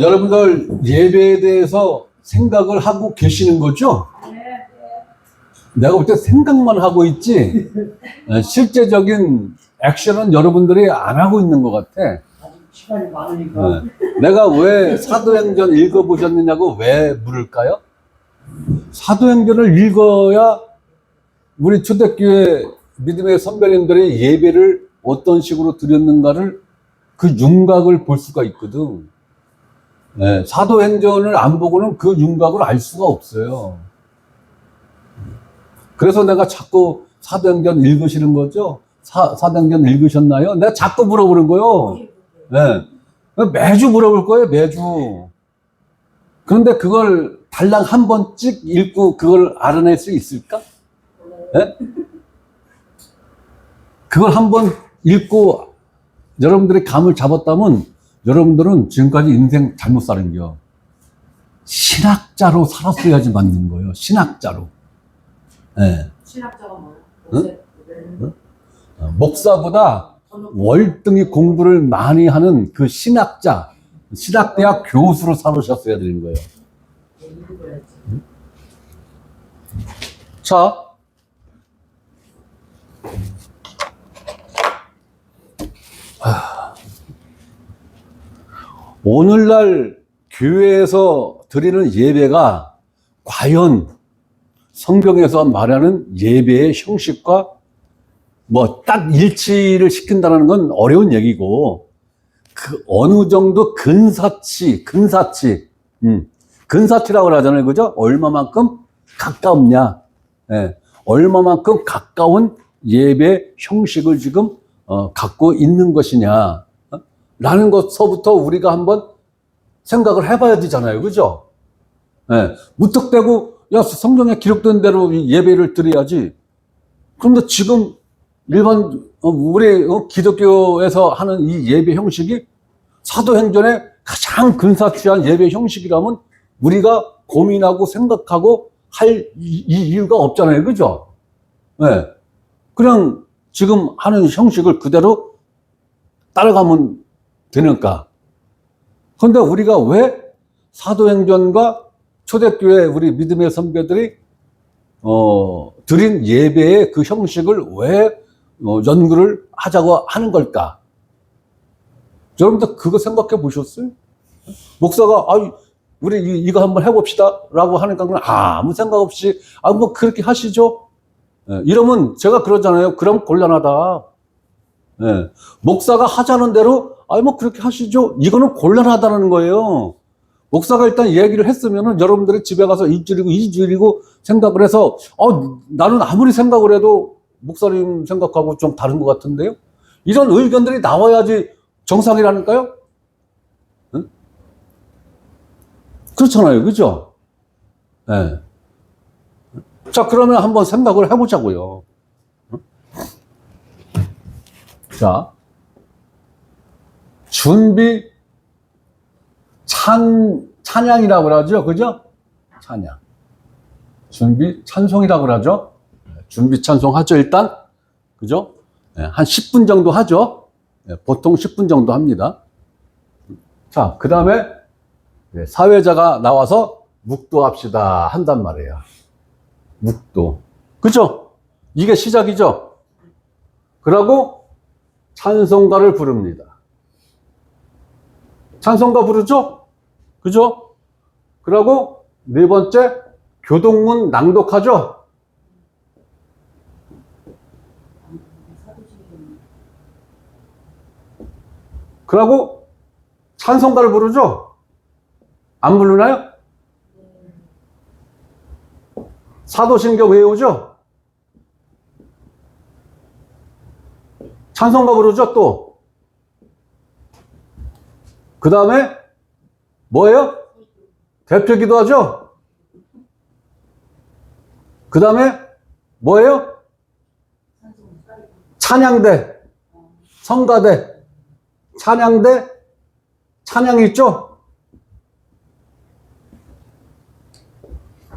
여러분들 예배에 대해서 생각을 하고 계시는 거죠? 내가 볼 때 생각만 하고 있지 실제적인 액션은 여러분들이 안 하고 있는 것 같아. 아직 시간이 많으니까. 내가 왜 사도행전 읽어보셨느냐고 왜 물을까요? 사도행전을 읽어야 우리 초대교회 믿음의 선배님들이 예배를 어떤 식으로 드렸는가를 그 윤곽을 볼 수가 있거든. 네, 사도행전을 안 보고는 그 윤곽을 알 수가 없어요. 그래서 내가 자꾸 사도행전 읽으시는 거죠? 사도행전 읽으셨나요? 내가 자꾸 물어보는 거요. 네. 매주 물어볼 거예요, 매주. 그런데 그걸 달랑 한 번씩 읽고 그걸 알아낼 수 있을까? 네? 그걸 한 번 읽고 여러분들이 감을 잡았다면 여러분들은 지금까지 인생 잘못 살은 겨. 신학자로 살았어야지 맞는 거예요. 신학자로. 네. 신학자가 뭐야? 응? 목사보다 월등히 공부를 많이 하는 그 신학자, 신학대학 교수로 살으셨어야 되는 거예요. 자, 오늘날 교회에서 드리는 예배가 과연 성경에서 말하는 예배의 형식과 뭐 딱 일치를 시킨다는 건 어려운 얘기고, 그 어느 정도 근사치라고 하잖아요. 그죠? 얼마만큼 가깝냐. 예, 얼마만큼 가까운 예배 형식을 지금 갖고 있는 것이냐 라는 것서부터 우리가 한번 생각을 해봐야 되잖아요. 그죠? 예, 무턱대고 야 성경에 기록된 대로 예배를 드려야지. 그런데 지금 일반 우리 기독교에서 하는 이 예배 형식이 사도행전의 가장 근사치한 예배 형식이라면 우리가 고민하고 생각하고 할 이유가 없잖아요. 그죠? 네. 그냥 지금 하는 형식을 그대로 따라가면 되니까. 그런데 우리가 왜 사도행전과 초대교회 우리 믿음의 선배들이 드린 예배의 그 형식을 왜 연구를 하자고 하는 걸까? 여러분들 그거 생각해 보셨어요? 목사가 우리 이거 한번 해봅시다 라고 하니까 그냥 아무 생각 없이 뭐 그렇게 하시죠. 이러면 제가 그러잖아요. 그럼 곤란하다. 목사가 하자는 대로 뭐 그렇게 하시죠. 이거는 곤란하다는 거예요. 목사가 일단 얘기를 했으면은 여러분들이 집에 가서 일주일이고 2주일이고 생각을 해서 나는 아무리 생각을 해도 목사님 생각하고 좀 다른 것 같은데요. 이런 의견들이 나와야지 정상이라니까요. 응? 그렇잖아요. 그죠? 네. 자, 그러면 한번 생각을 해보자고요. 자, 준비 찬양이라고 그러죠. 그죠? 찬양. 준비 찬송이라고 그러죠. 준비 찬송 하죠, 일단. 그죠? 한 10분 정도 하죠. 보통 10분 정도 합니다. 자, 그 다음에 사회자가 나와서 묵도합시다 한단 말이에요. 묵도. 그죠? 이게 시작이죠? 그러고 찬송가를 부릅니다. 찬송가 부르죠? 그죠? 그러고 네 번째 교동문 낭독하죠? 그러고 찬송가를 부르죠? 안 부르나요? 사도신경 외우죠? 찬송가 부르죠? 또. 그 다음에 뭐예요? 대표기도 하죠? 그 다음에 뭐예요? 찬양대, 성가대, 찬양대, 찬양이 있죠?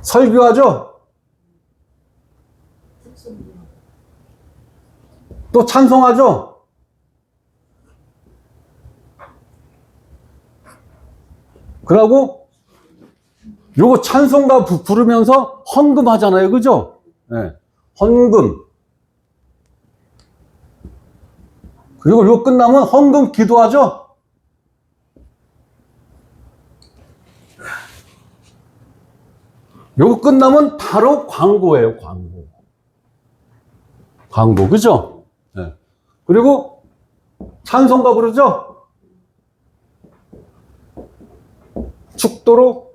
설교하죠? 또 찬송하죠? 그러고 요거 찬송가 부르면서 헌금하잖아요. 그죠? 예. 헌금. 그리고 요거 끝나면 헌금 기도하죠? 요거 끝나면 바로 광고예요, 광고. 광고, 그죠? 예. 그리고 찬송가 부르죠? 축도로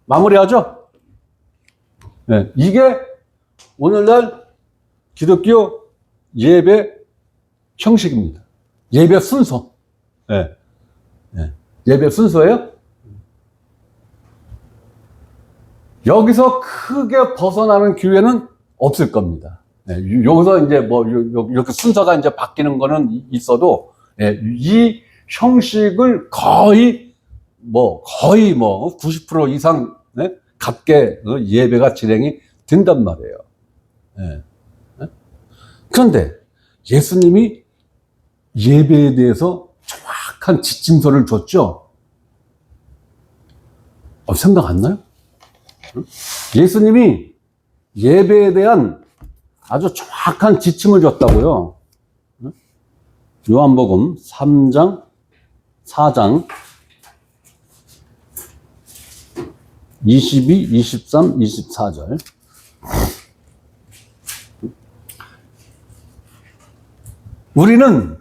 마무리하죠? 네, 이게 오늘날 기독교 예배 형식입니다. 예배 순서. 네. 네. 예배 순서예요. 여기서 크게 벗어나는 기회는 없을 겁니다. 네, 여기서 이제 뭐 이렇게 순서가 이제 바뀌는 거는 있어도 이 형식을 거의 90% 이상 갖게 예배가 진행이 된단 말이에요. 그런데 예수님이 예배에 대해서 정확한 지침서를 줬죠. 생각 안 나요? 예수님이 예배에 대한 아주 정확한 지침을 줬다고요. 요한복음 3장, 4장 22, 23, 24절. 우리는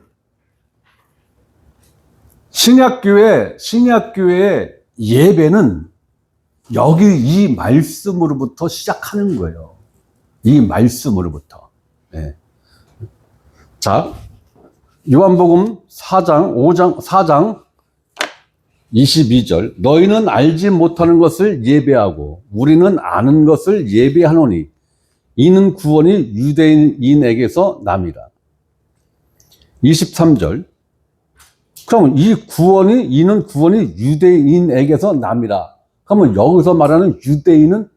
신약교회의 예배는 여기 이 말씀으로부터 시작하는 거예요. 이 말씀으로부터. 네. 자, 요한복음 4장 22절. 너희는 알지 못하는 것을 예배하고 우리는 아는 것을 예배하노니 이는 구원이 유대인에게서 남이라. 23절. 그럼 이는 구원이 유대인에게서 남이라. 그러면 여기서 말하는 유대인은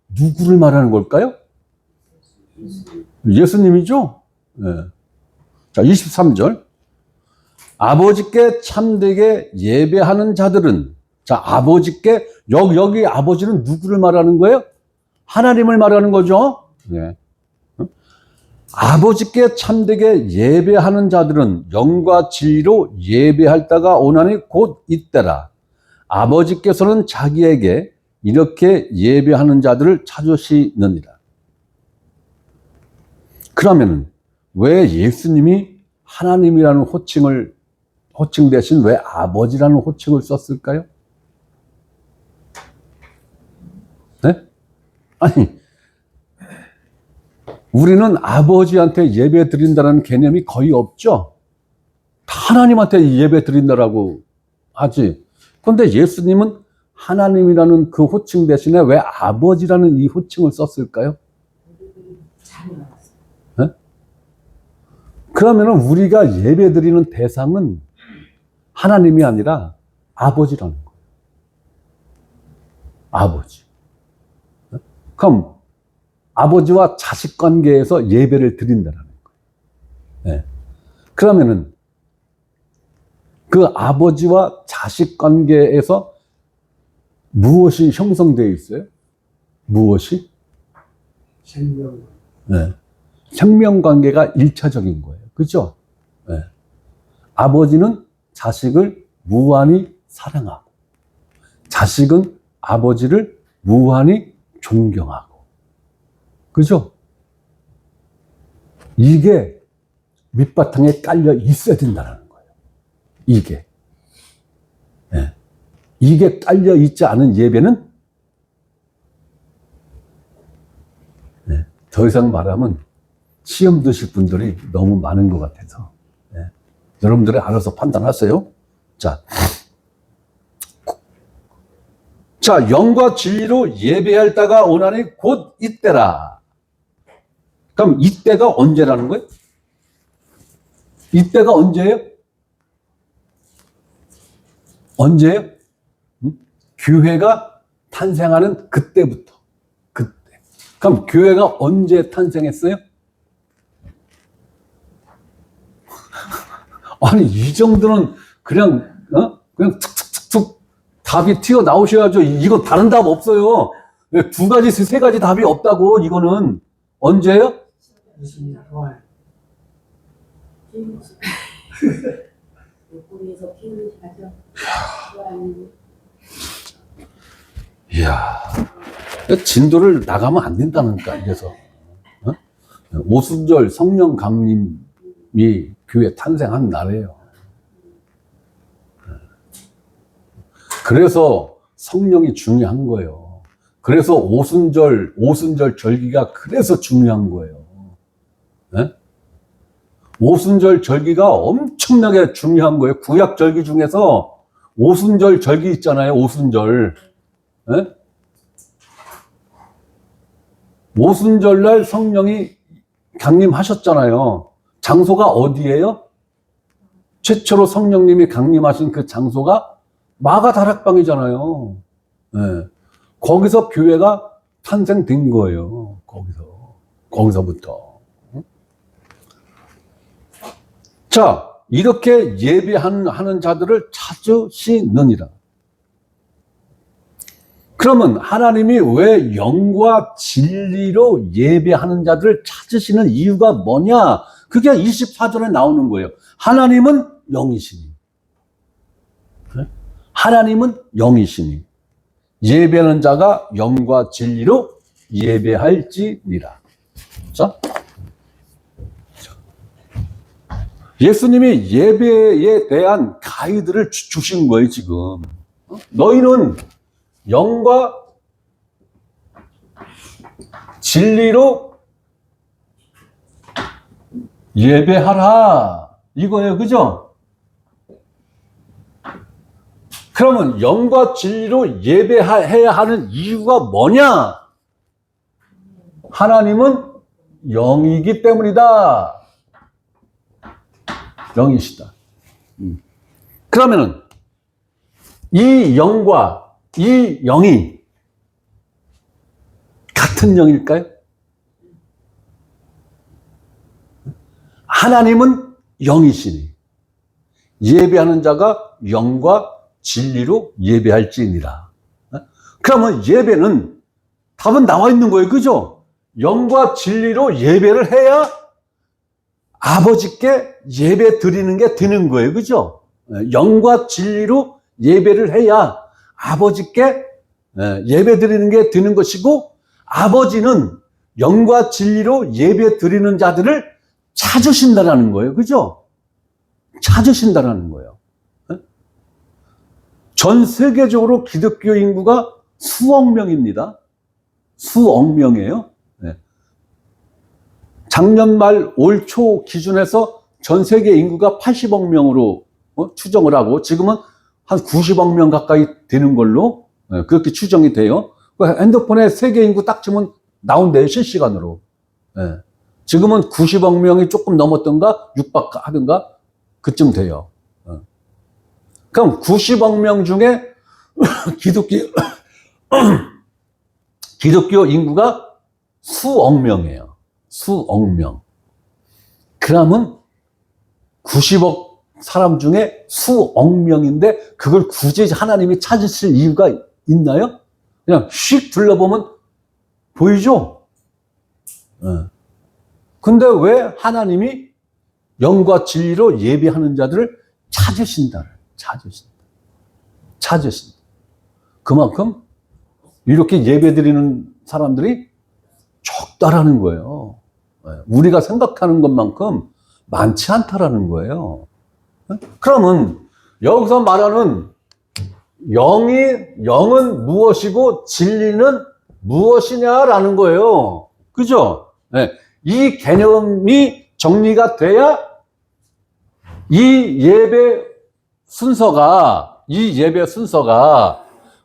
누구를 말하는 걸까요? 예수님이죠? 네. 자, 23절. 아버지께 참되게 예배하는 자들은, 자, 아버지께, 여기 아버지는 누구를 말하는 거예요? 하나님을 말하는 거죠? 네. 아버지께 참되게 예배하는 자들은 영과 진리로 예배할 때가 오나니 곧 이때라. 아버지께서는 자기에게 이렇게 예배하는 자들을 찾으시느니라. 그러면은 왜 예수님이 하나님이라는 호칭 대신 왜 아버지라는 호칭을 썼을까요? 네? 아니, 우리는 아버지한테 예배 드린다는 개념이 거의 없죠? 다 하나님한테 예배 드린다라고 하지. 그런데 예수님은 하나님이라는 그 호칭 대신에 왜 아버지라는 이 호칭을 썼을까요? 네? 그러면 우리가 예배 드리는 대상은 하나님이 아니라 아버지라는 거예요. 아버지. 네? 그럼 아버지와 자식 관계에서 예배를 드린다는 거예요. 네. 그러면은 그 아버지와 자식 관계에서 무엇이 형성되어 있어요? 무엇이? 생명. 네. 생명 관계가 1차적인 거예요. 그죠? 네. 아버지는 자식을 무한히 사랑하고, 자식은 아버지를 무한히 존경하고. 그죠? 이게 밑바탕에 깔려 있어야 된다는 거예요. 이게. 네. 이게 깔려 있지 않은 예배는 네. 더 이상 말하면 시험 드실 분들이 너무 많은 것 같아서 네. 여러분들이 알아서 판단하세요. 자, 영과 진리로 예배할 때가 오나니 곧 이때라. 그럼 이때가 언제라는 거예요? 이때가 언제예요? 언제예요? 교회가 탄생하는 그때부터. 그때. 그럼 교회가 언제 탄생했어요? 아니, 이 정도는 그냥 툭툭툭툭 답이 튀어나오셔야죠. 이거 다른 답 없어요. 두 가지, 세 가지 답이 없다고, 이거는. 언제요? 예수님 부활. 옆구리에서 피우는 가죠. 이야. 진도를 나가면 안 된다니까, 이래서. 어? 오순절 성령 강림이 교회 탄생한 날이에요. 그래서 성령이 중요한 거예요. 그래서 오순절 절기가 그래서 중요한 거예요. 네? 오순절 절기가 엄청나게 중요한 거예요. 구약 절기 중에서 오순절 절기 있잖아요. 오순절. 네? 오순절날 성령이 강림하셨잖아요. 장소가 어디예요? 최초로 성령님이 강림하신 그 장소가 마가다락방이잖아요. 네. 거기서 교회가 탄생된 거예요. 거기서부터. 자, 이렇게 예배하는 자들을 찾으시느니라. 그러면 하나님이 왜 영과 진리로 예배하는 자들을 찾으시는 이유가 뭐냐? 그게 24절에 나오는 거예요. 하나님은 영이시니. 하나님은 영이시니. 예배하는 자가 영과 진리로 예배할지니라. 자, 예수님이 예배에 대한 가이드를 주신 거예요, 지금. 너희는 영과 진리로 예배하라. 이거예요, 그죠? 그러면 영과 진리로 예배해야 하는 이유가 뭐냐? 하나님은 영이기 때문이다. 영이시다. 그러면은 이 영과 이 영이 같은 영일까요? 하나님은 영이시니 예배하는 자가 영과 진리로 예배할지니라. 그러면 예배는 답은 나와 있는 거예요. 그죠? 영과 진리로 예배를 해야 아버지께 예배 드리는 게 되는 거예요. 그죠? 영과 진리로 예배를 해야 아버지께 예배 드리는 게 되는 것이고, 아버지는 영과 진리로 예배 드리는 자들을 찾으신다라는 거예요. 그죠? 찾으신다라는 거예요. 전 세계적으로 기독교 인구가 수억 명입니다. 수억 명이에요. 작년 말 올 초 기준에서 전 세계 인구가 80억 명으로 추정을 하고, 지금은 한 90억 명 가까이 되는 걸로 그렇게 추정이 돼요. 핸드폰에 세계 인구 딱 치면 나온대요, 실시간으로. 지금은 90억 명이 조금 넘었던가 육박하던가 그쯤 돼요. 그럼 90억 명 중에 기독교 인구가 수억 명이에요. 수억 명. 그러면 90억 사람 중에 수억 명인데 그걸 굳이 하나님이 찾으실 이유가 있나요? 그냥 휙 둘러보면 보이죠? 근데 왜 하나님이 영과 진리로 예배하는 자들을 찾으신다. 그만큼 이렇게 예배드리는 사람들이 적다라는 거예요. 우리가 생각하는 것만큼 많지 않다라는 거예요. 그러면 여기서 말하는 영은 무엇이고 진리는 무엇이냐라는 거예요. 그죠? 이 개념이 정리가 돼야 이 예배 순서가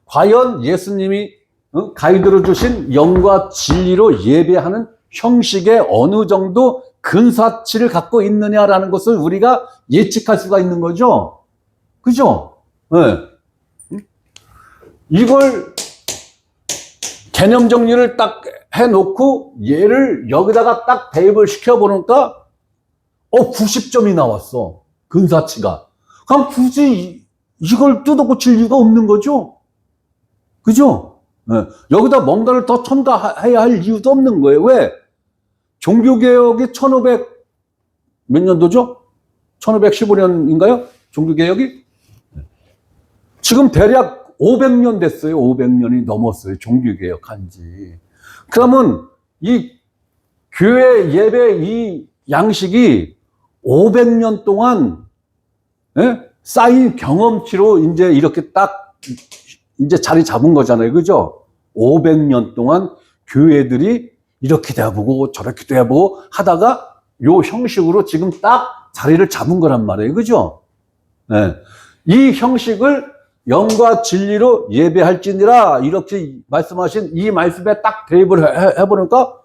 과연 예수님이 가이드로 주신 영과 진리로 예배하는 형식에 어느 정도 근사치를 갖고 있느냐라는 것을 우리가 예측할 수가 있는 거죠. 그죠? 이걸 개념 정리를 딱 해놓고 얘를 여기다가 딱 대입을 시켜보니까 90점이 나왔어. 근사치가. 그럼 굳이 이걸 뜯어고칠 이유가 없는 거죠. 그죠? 예. 여기다 뭔가를 더 첨가해야 할 이유도 없는 거예요. 왜? 종교개혁이 1500 몇 년도죠? 1515년인가요? 종교개혁이? 지금 대략 500년 됐어요. 500년이 넘었어요. 종교개혁한 지. 그러면 이 교회 예배 이 양식이 500년 동안 쌓인 경험치로 이제 이렇게 딱 이제 자리 잡은 거잖아요. 그죠? 500년 동안 교회들이 이렇게도 해보고 저렇게도 해보고 하다가 요 형식으로 지금 딱 자리를 잡은 거란 말이에요. 그죠? 네. 이 형식을 영과 진리로 예배할지니라 이렇게 말씀하신 이 말씀에 딱 대입을 해보니까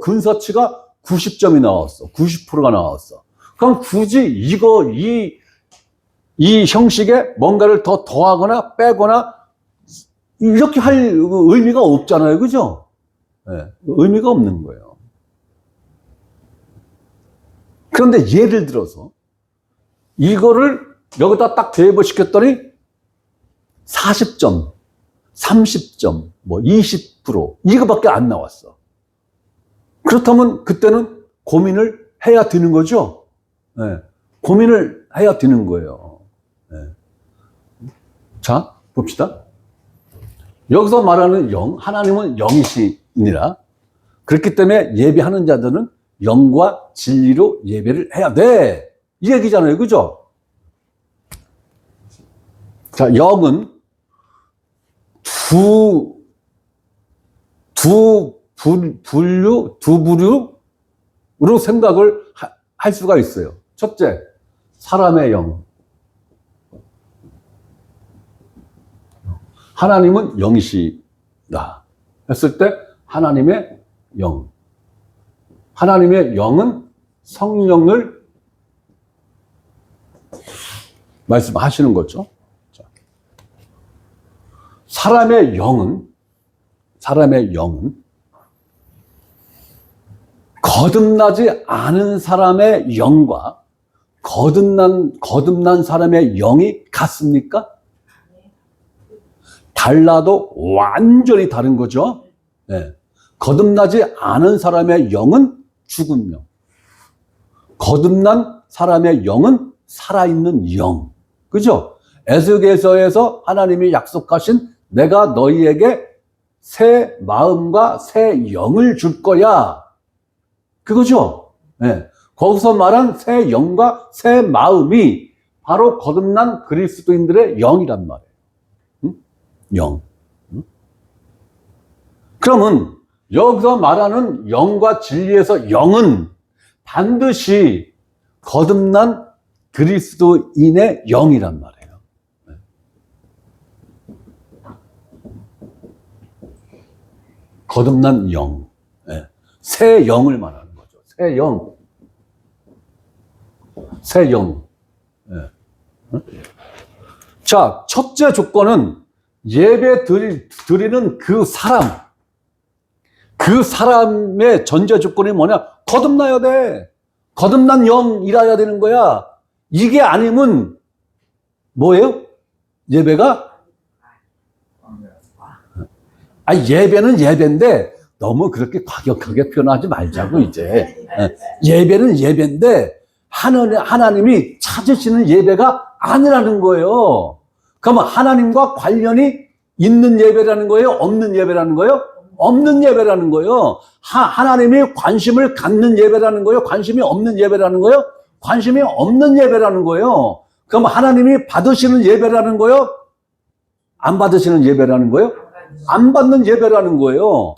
근사치가 90점이 나왔어. 90%가 나왔어. 그럼 굳이 이 형식에 뭔가를 더 더하거나 빼거나 이렇게 할 의미가 없잖아요. 그죠? 네. 의미가 없는 거예요. 그런데 예를 들어서 이거를 여기다 딱 대입을 시켰더니 40점, 30점, 뭐 20% 이거밖에 안 나왔어. 그렇다면 그때는 고민을 해야 되는 거죠. 네. 고민을 해야 되는 거예요. 네. 자, 봅시다. 여기서 말하는 영, 하나님은 영이시니라. 그렇기 때문에 예배하는 자들은 영과 진리로 예배를 해야 돼. 이 얘기잖아요. 그죠? 자, 영은 두 부류로 생각을 할 수가 있어요. 첫째, 사람의 영. 하나님은 영이시다 했을 때 하나님의 영. 하나님의 영은 성령을 말씀하시는 거죠. 사람의 영은 거듭나지 않은 사람의 영과 거듭난 사람의 영이 같습니까? 달라도 완전히 다른 거죠. 네. 거듭나지 않은 사람의 영은 죽은 영. 거듭난 사람의 영은 살아있는 영. 그죠? 에스겔서에서 하나님이 약속하신 내가 너희에게 새 마음과 새 영을 줄 거야. 그거죠? 네. 거기서 말한 새 영과 새 마음이 바로 거듭난 그리스도인들의 영이란 말이에요. 응? 영. 응? 그러면 여기서 말하는 영과 진리에서 영은 반드시 거듭난 그리스도인의 영이란 말이에요. 거듭난 영. 새 영을 말하는 거죠. 새 영. 새 영. 자, 첫째 조건은 예배 드리는 그 사람의 전제 조건이 뭐냐? 거듭나야 돼. 거듭난 영이라야 되는 거야. 이게 아니면 뭐예요? 예배가? 예배는 예배인데 너무 그렇게 과격하게 표현하지 말자고 이제. 예배는 예배인데 하나님이 찾으시는 예배가 아니라는 거예요. 그러면 하나님과 관련이 있는 예배라는 거예요? 없는 예배라는 거예요? 없는 예배라는 거예요. 하나님이 관심을 갖는 예배라는 거예요? 관심이 없는 예배라는 거예요? 관심이 없는 예배라는 거예요. 그럼 하나님이 받으시는 예배라는 거예요? 안 받으시는 예배라는 거예요? 안 받는 예배라는 거예요.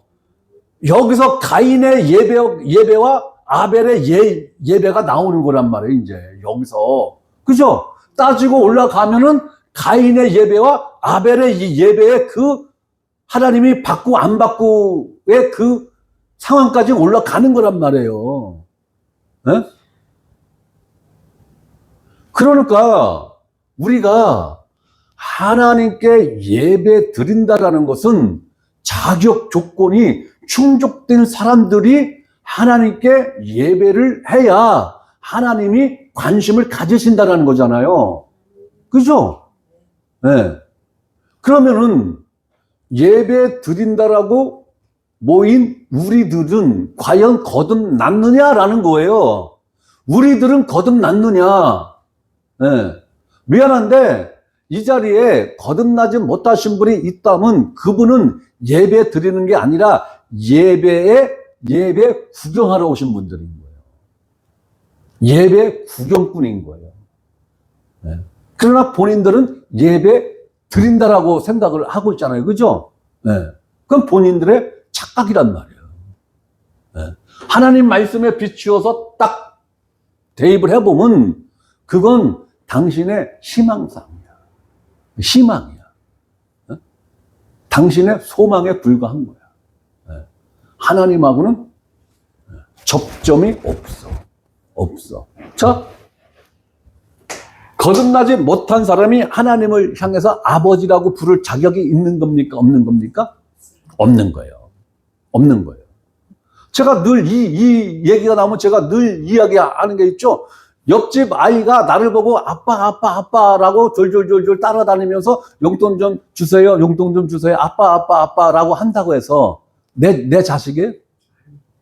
여기서 가인의 예배와 아벨의 예배가 나오는 거란 말이에요, 이제. 여기서. 그죠? 따지고 올라가면은 가인의 예배와 아벨의 예배의 그 하나님이 받고 안 받고의 그 상황까지 올라가는 거란 말이에요. 네? 그러니까 우리가 하나님께 예배 드린다라는 것은 자격 조건이 충족된 사람들이 하나님께 예배를 해야 하나님이 관심을 가지신다라는 거잖아요. 그죠? 네. 그러면은 예배 드린다라고 모인 우리들은 과연 거듭났느냐라는 거예요. 우리들은 거듭났느냐. 네. 미안한데 이 자리에 거듭나지 못하신 분이 있다면 그분은 예배 드리는 게 아니라 예배 구경하러 오신 분들인 거예요. 예배 구경꾼인 거예요. 네. 그러나 본인들은 예배 드린다라고 생각을 하고 있잖아요. 그죠? 네. 그건 본인들의 착각이란 말이에요. 네. 하나님 말씀에 비추어서 딱 대입을 해보면 그건 당신의 희망상이야. 희망이야. 네? 당신의 소망에 불과한 거야. 네. 하나님하고는 접점이 없어. 자, 거듭나지 못한 사람이 하나님을 향해서 아버지라고 부를 자격이 있는 겁니까? 없는 겁니까? 없는 거예요. 없는 거예요. 제가 늘 이 얘기가 나오면 제가 늘 이야기하는 게 있죠. 옆집 아이가 나를 보고 아빠라고 졸졸졸졸 따라다니면서 용돈 좀 주세요. 용돈 좀 주세요. 아빠라고 한다고 해서 내 자식이?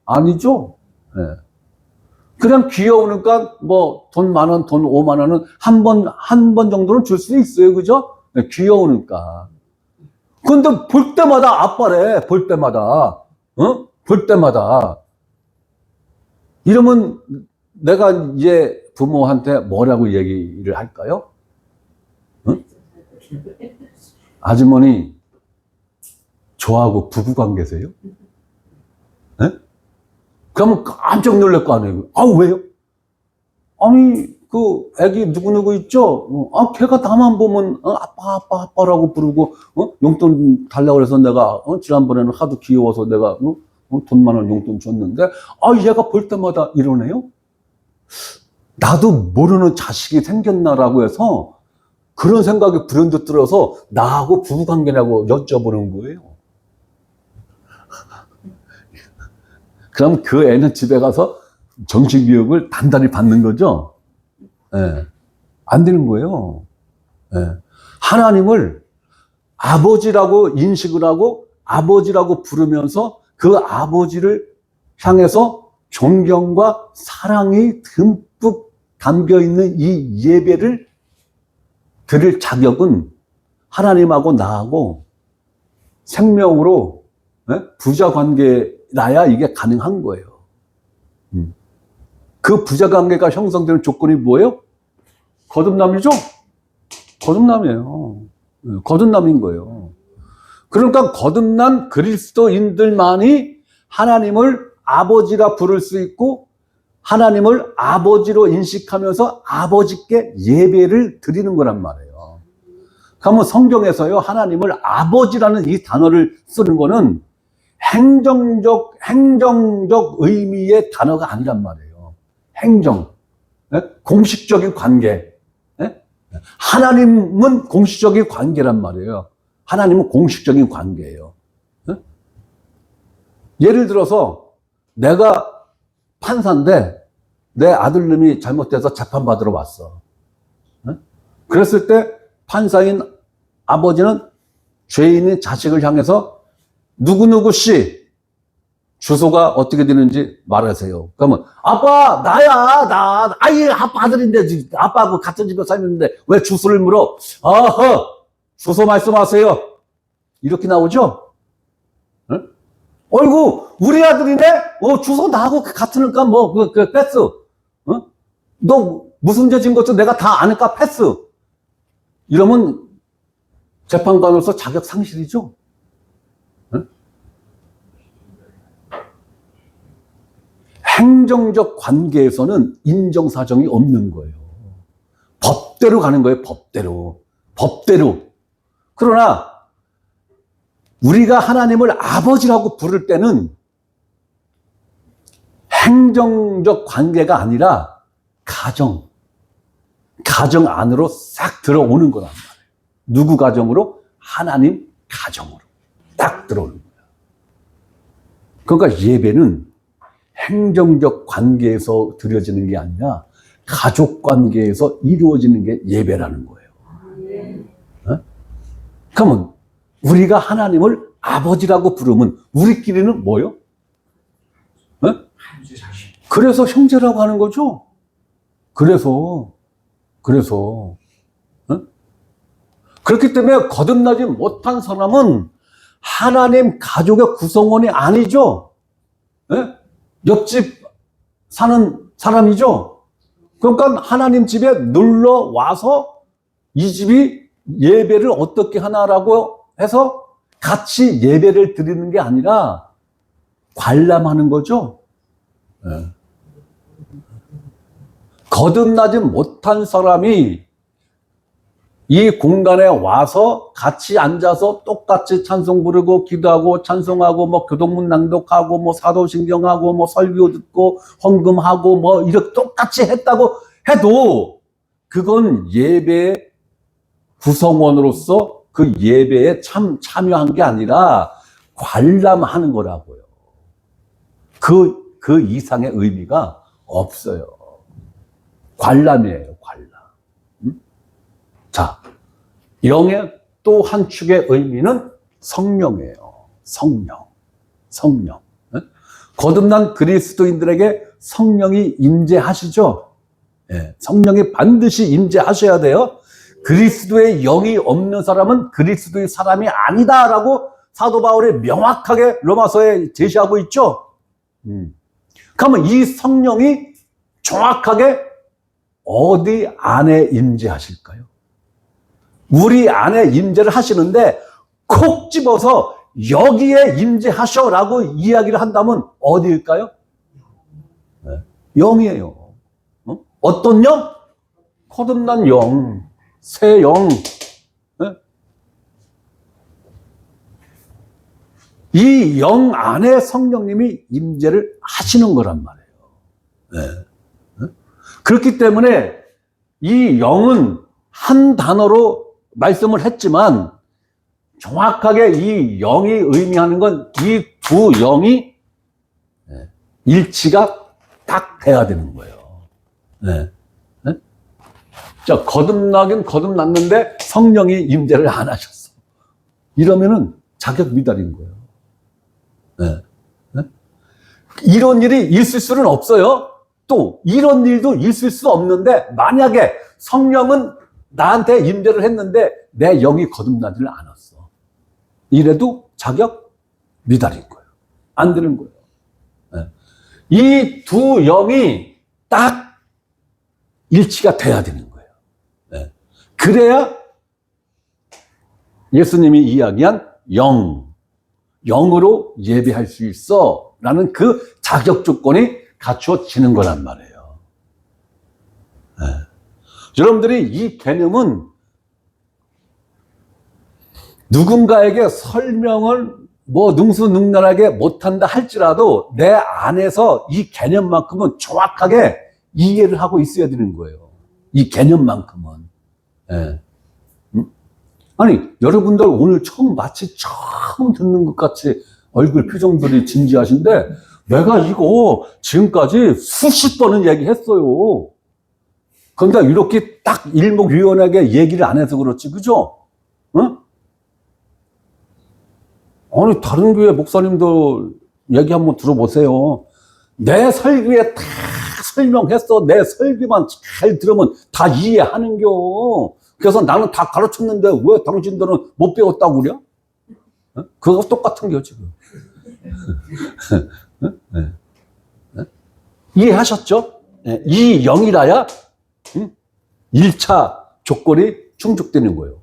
아니죠. 네. 그냥 귀여우니까 뭐 돈 10,000원, 돈 50,000원은 한 번 정도는 줄 수 있어요. 그죠? 네, 귀여우니까. 근데 볼 때마다 아빠래. 볼 때마다. 볼 때마다. 이러면 내가 이제 부모한테 뭐라고 얘기를 할까요? 아주머니, 저하고 부부관계세요? 네? 그러면 깜짝 놀랄 거 아니에요. 아, 왜요? 아니, 그 애기 누구누구 있죠? 걔가 나만 보면 아빠라고 부르고 용돈 달라고 그래서 내가 지난번에는 하도 귀여워서 내가 돈 10,000원 용돈 줬는데 얘가 볼 때마다 이러네요? 나도 모르는 자식이 생겼나라고 해서 그런 생각이 불현듯 들어서 나하고 부부관계냐고 여쭤보는 거예요. 그럼 그 애는 집에 가서 정신교육을 단단히 받는 거죠. 네. 안 되는 거예요. 네. 하나님을 아버지라고 인식을 하고 아버지라고 부르면서 그 아버지를 향해서 존경과 사랑이 듬뿍 담겨있는 이 예배를 드릴 자격은 하나님하고 나하고 생명으로 부자 관계라야 이게 가능한 거예요. 그 부자 관계가 형성되는 조건이 뭐예요? 거듭남이죠? 거듭남이에요. 거듭남인 거예요. 그러니까 거듭난 그리스도인들만이 하나님을 아버지라 부를 수 있고 하나님을 아버지로 인식하면서 아버지께 예배를 드리는 거란 말이에요. 그러면 성경에서요, 하나님을 아버지라는 이 단어를 쓰는 거는 행정적 의미의 단어가 아니란 말이에요. 행정, 공식적인 관계. 하나님은 공식적인 관계란 말이에요. 하나님은 공식적인 관계예요. 예를 들어서 내가 판사인데 내 아들놈이 잘못돼서 재판받으러 왔어. 그랬을 때 판사인 아버지는 죄인인 자식을 향해서 누구누구 씨 주소가 어떻게 되는지 말하세요. 그러면 아빠 나야 나 아이 아빠 아들인데 아빠하고 같은 집에 살는데 왜 주소를 물어? 주소 말씀하세요. 이렇게 나오죠? 어이구 우리 아들이네? 주소 나하고 같으니까 뭐 그 패스. 너 무슨 죄 진 것도 내가 다 아니까 패스. 이러면 재판관으로서 자격 상실이죠. 행정적 관계에서는 인정사정이 없는 거예요. 법대로 가는 거예요. 법대로. 그러나 우리가 하나님을 아버지라고 부를 때는 행정적 관계가 아니라 가정 안으로 싹 들어오는 거란 말이에요. 누구 가정으로? 하나님 가정으로 딱 들어오는 거예요. 그러니까 예배는 행정적 관계에서 드려지는 게 아니라 가족 관계에서 이루어지는 게 예배라는 거예요. 그러면 우리가 하나님을 아버지라고 부르면 우리끼리는 뭐요? 네? 한주 자신. 그래서 형제라고 하는 거죠. 그래서 네? 그렇기 때문에 거듭나지 못한 사람은 하나님 가족의 구성원이 아니죠. 네? 옆집 사는 사람이죠. 그러니까 하나님 집에 놀러 와서 이 집이 예배를 어떻게 하나라고 해서 같이 예배를 드리는 게 아니라 관람하는 거죠. 네. 거듭나지 못한 사람이 이 공간에 와서 같이 앉아서 똑같이 찬송 부르고 기도하고 찬송하고 뭐 교동문 낭독하고 뭐 사도신경하고 뭐 설교 듣고 헌금하고 뭐 이렇게 똑같이 했다고 해도 그건 예배 구성원으로서 그 예배에 참여한 게 아니라 관람하는 거라고요. 그 이상의 의미가 없어요. 관람이에요, 관람. 자, 영의 또 한 축의 의미는 성령이에요. 성령. 네? 거듭난 그리스도인들에게 성령이 임재하시죠? 네, 성령이 반드시 임재하셔야 돼요. 그리스도의 영이 없는 사람은 그리스도의 사람이 아니다라고 사도 바울이 명확하게 로마서에 제시하고 있죠. 그러면 이 성령이 정확하게 어디 안에 임재하실까요? 우리 안에 임재를 하시는데 콕 집어서 여기에 임재하셔라고 이야기를 한다면 어디일까요? 네, 영이에요. 어떤 영? 거듭난 영, 새 영. 네? 이 영 안에 성령님이 임재를 하시는 거란 말이에요. 네. 네? 그렇기 때문에 이 영은 한 단어로 말씀을 했지만 정확하게 이 영이 의미하는 건 이 두 영이 일치가 딱 돼야 되는 거예요. 네. 네? 자, 거듭나긴 거듭났는데 성령이 임재를 안 하셨어. 이러면은 자격 미달인 거예요. 네. 네? 이런 일이 있을 수는 없어요. 또 이런 일도 있을 수 없는데 만약에 성령은 나한테 임재를 했는데 내 영이 거듭나지를 않았어. 이래도 자격 미달인 거예요. 안 되는 거예요. 네. 이 두 영이 딱 일치가 돼야 되는 거예요. 네. 그래야 예수님이 이야기한 영으로 예배할 수 있어 라는 그 자격 조건이 갖추어지는 거란 말이에요. 네. 여러분들이 이 개념은 누군가에게 설명을 뭐 능수능란하게 못한다 할지라도 내 안에서 이 개념만큼은 정확하게 이해를 하고 있어야 되는 거예요. 이 개념만큼은. 예. 아니, 여러분들 오늘 마치 처음 듣는 것 같이 얼굴 표정들이 진지하신데 내가 이거 지금까지 수십 번은 얘기했어요. 그런데 이렇게 딱 일목요연하게 얘기를 안 해서 그렇지, 그죠? 응? 아니, 다른 교회 목사님들 얘기 한번 들어보세요. 내 설교에 다 설명했어. 내 설교만 잘 들으면 다 이해하는겨. 그래서 나는 다 가르쳤는데 왜 당신들은 못 배웠다고 그래? 그거 똑같은 겨, 지금. 이해하셨죠? 이 영이라야 1차 조건이 충족되는 거예요.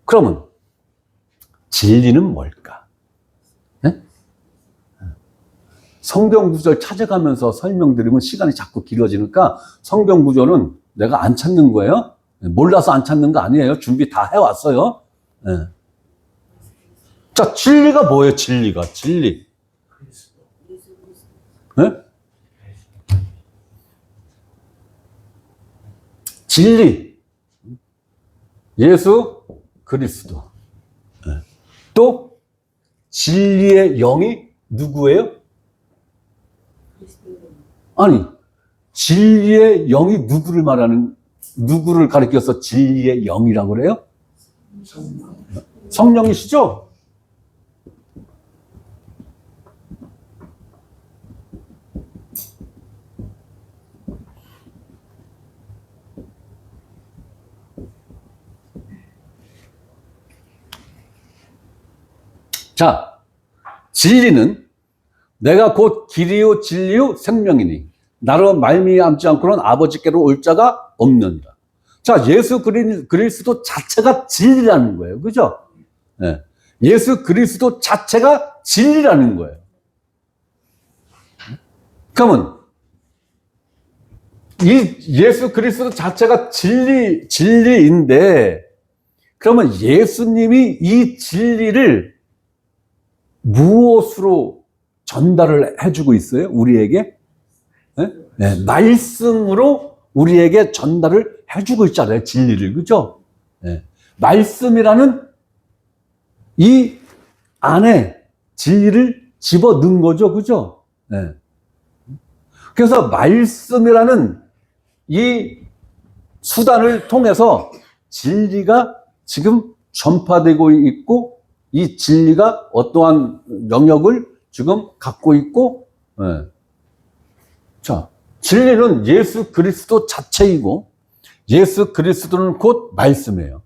그러면 진리는 뭘까? 성경 구절 찾아가면서 설명드리면 시간이 자꾸 길어지니까 성경 구절은 내가 안 찾는 거예요. 몰라서 안 찾는 거 아니에요. 준비 다 해왔어요. 자, 진리가 뭐예요? 진리. 진리. 예수 그리스도. 또 진리의 영이 누구예요? 아니, 진리의 영이 누구를 가리켜서 진리의 영이라고 그래요? 성령이시죠? 자, 진리는 내가 곧 길이요 진리요 생명이니 나로 말미암지 않고는 아버지께로 올 자가 없느니라. 자, 예수 그리스도 자체가 진리라는 거예요. 그죠? 네. 예수 그리스도 자체가 진리라는 거예요. 그러면 이 예수 그리스도 자체가 진리인데, 그러면 예수님이 이 진리를 무엇으로 전달을 해주고 있어요? 우리에게? 네? 네, 말씀으로 우리에게 전달을 해주고 있잖아요. 진리를. 그죠? 네. 말씀이라는 이 안에 진리를 집어넣은 거죠. 그죠? 네. 그래서 말씀이라는 이 수단을 통해서 진리가 지금 전파되고 있고, 이 진리가 어떠한 영역을 지금 갖고 있고, 네. 자, 진리는 예수 그리스도 자체이고, 예수 그리스도는 곧 말씀이에요.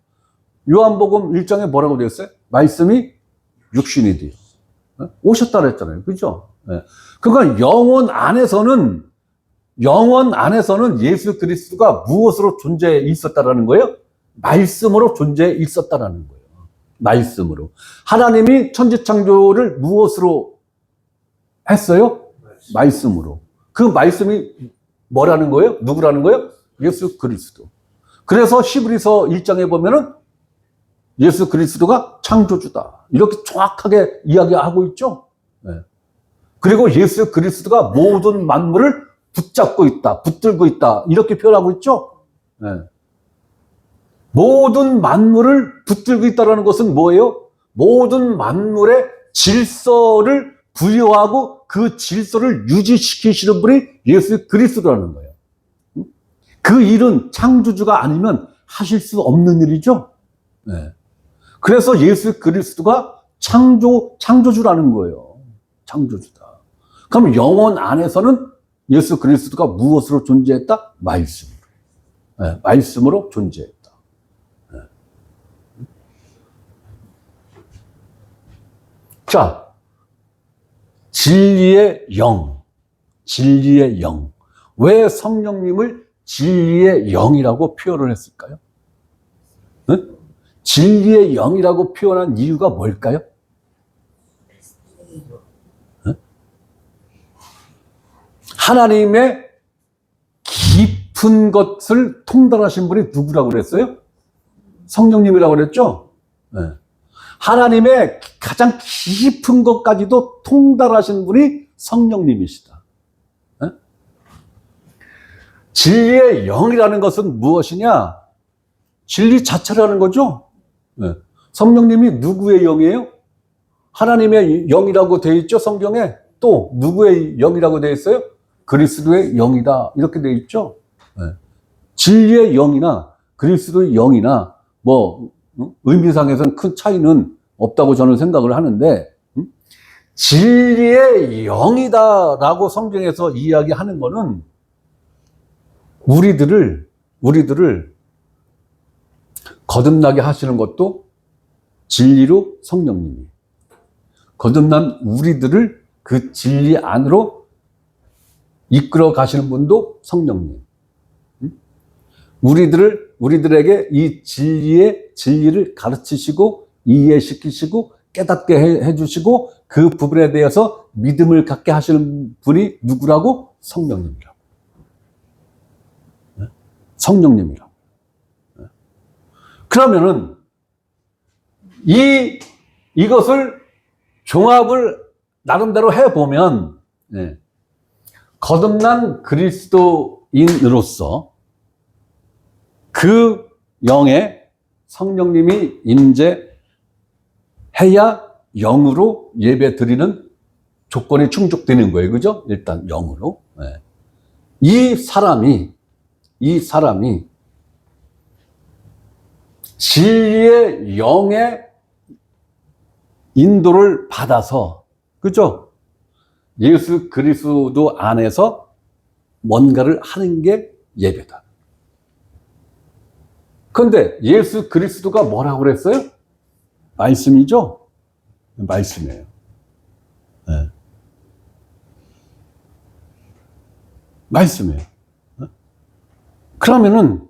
요한복음 1장에 뭐라고 되어 있어요? 말씀이 육신이 되어 오셨다 그랬잖아요. 그죠? 네. 그러니까 영혼 안에서는 예수 그리스도가 무엇으로 존재해 있었다라는 거예요? 말씀으로 존재해 있었다라는 거예요. 말씀으로. 하나님이 천지창조를 무엇으로 했어요? 말씀으로. 그 말씀이 뭐라는 거예요? 누구라는 거예요? 예수 그리스도. 그래서 히브리서 1장에 보면은 예수 그리스도가 창조주다. 이렇게 정확하게 이야기하고 있죠. 네. 그리고 예수 그리스도가 모든 만물을 붙잡고 있다, 붙들고 있다. 이렇게 표현하고 있죠. 네. 모든 만물을 붙들고 있다는 것은 뭐예요? 모든 만물의 질서를 부여하고 그 질서를 유지시키시는 분이 예수 그리스도라는 거예요. 그 일은 창조주가 아니면 하실 수 없는 일이죠. 네. 그래서 예수 그리스도가 창조주라는 거예요. 창조주다. 그럼 영혼 안에서는 예수 그리스도가 무엇으로 존재했다? 말씀으로. 네, 말씀으로 존재했다. 네. 자, 진리의 영. 왜 성령님을 진리의 영이라고 표현을 했을까요? 네? 진리의 영이라고 표현한 이유가 뭘까요? 네? 하나님의 깊은 것을 통달하신 분이 누구라고 그랬어요? 성령님이라고 그랬죠? 네. 하나님의 가장 깊은 것까지도 통달하신 분이 성령님이시다. 네? 진리의 영이라는 것은 무엇이냐? 진리 자체라는 거죠. 네. 성령님이 누구의 영이에요? 하나님의 영이라고 되어 있죠, 성경에. 또 누구의 영이라고 되어 있어요? 그리스도의 영이다. 이렇게 되어 있죠. 네. 진리의 영이나 그리스도의 영이나 의미상에서는 큰 차이는 없다고 저는 생각을 하는데, 진리의 영이다라고 성경에서 이야기하는 거는 우리들을 거듭나게 하시는 것도 진리로 성령님이, 거듭난 우리들을 그 진리 안으로 이끌어 가시는 분도 성령님. 우리들에게 이 진리를 가르치시고 이해시키시고 깨닫게 해주시고 그 부분에 대해서 믿음을 갖게 하시는 분이 누구라고? 성령님이라고. 성령님이라고. 그러면은 이것을 종합을 나름대로 해보면, 네, 거듭난 그리스도인으로서 그 영에 성령님이 임재해야 영으로 예배 드리는 조건이 충족되는 거예요. 그죠? 일단 영으로. 네. 이 사람이 진리의 영에 인도를 받아서, 그죠? 예수 그리스도 안에서 뭔가를 하는 게 예배다. 그런데 예수 그리스도가 뭐라고 그랬어요? 말씀이죠? 말씀이에요. 네. 말씀이에요. 그러면은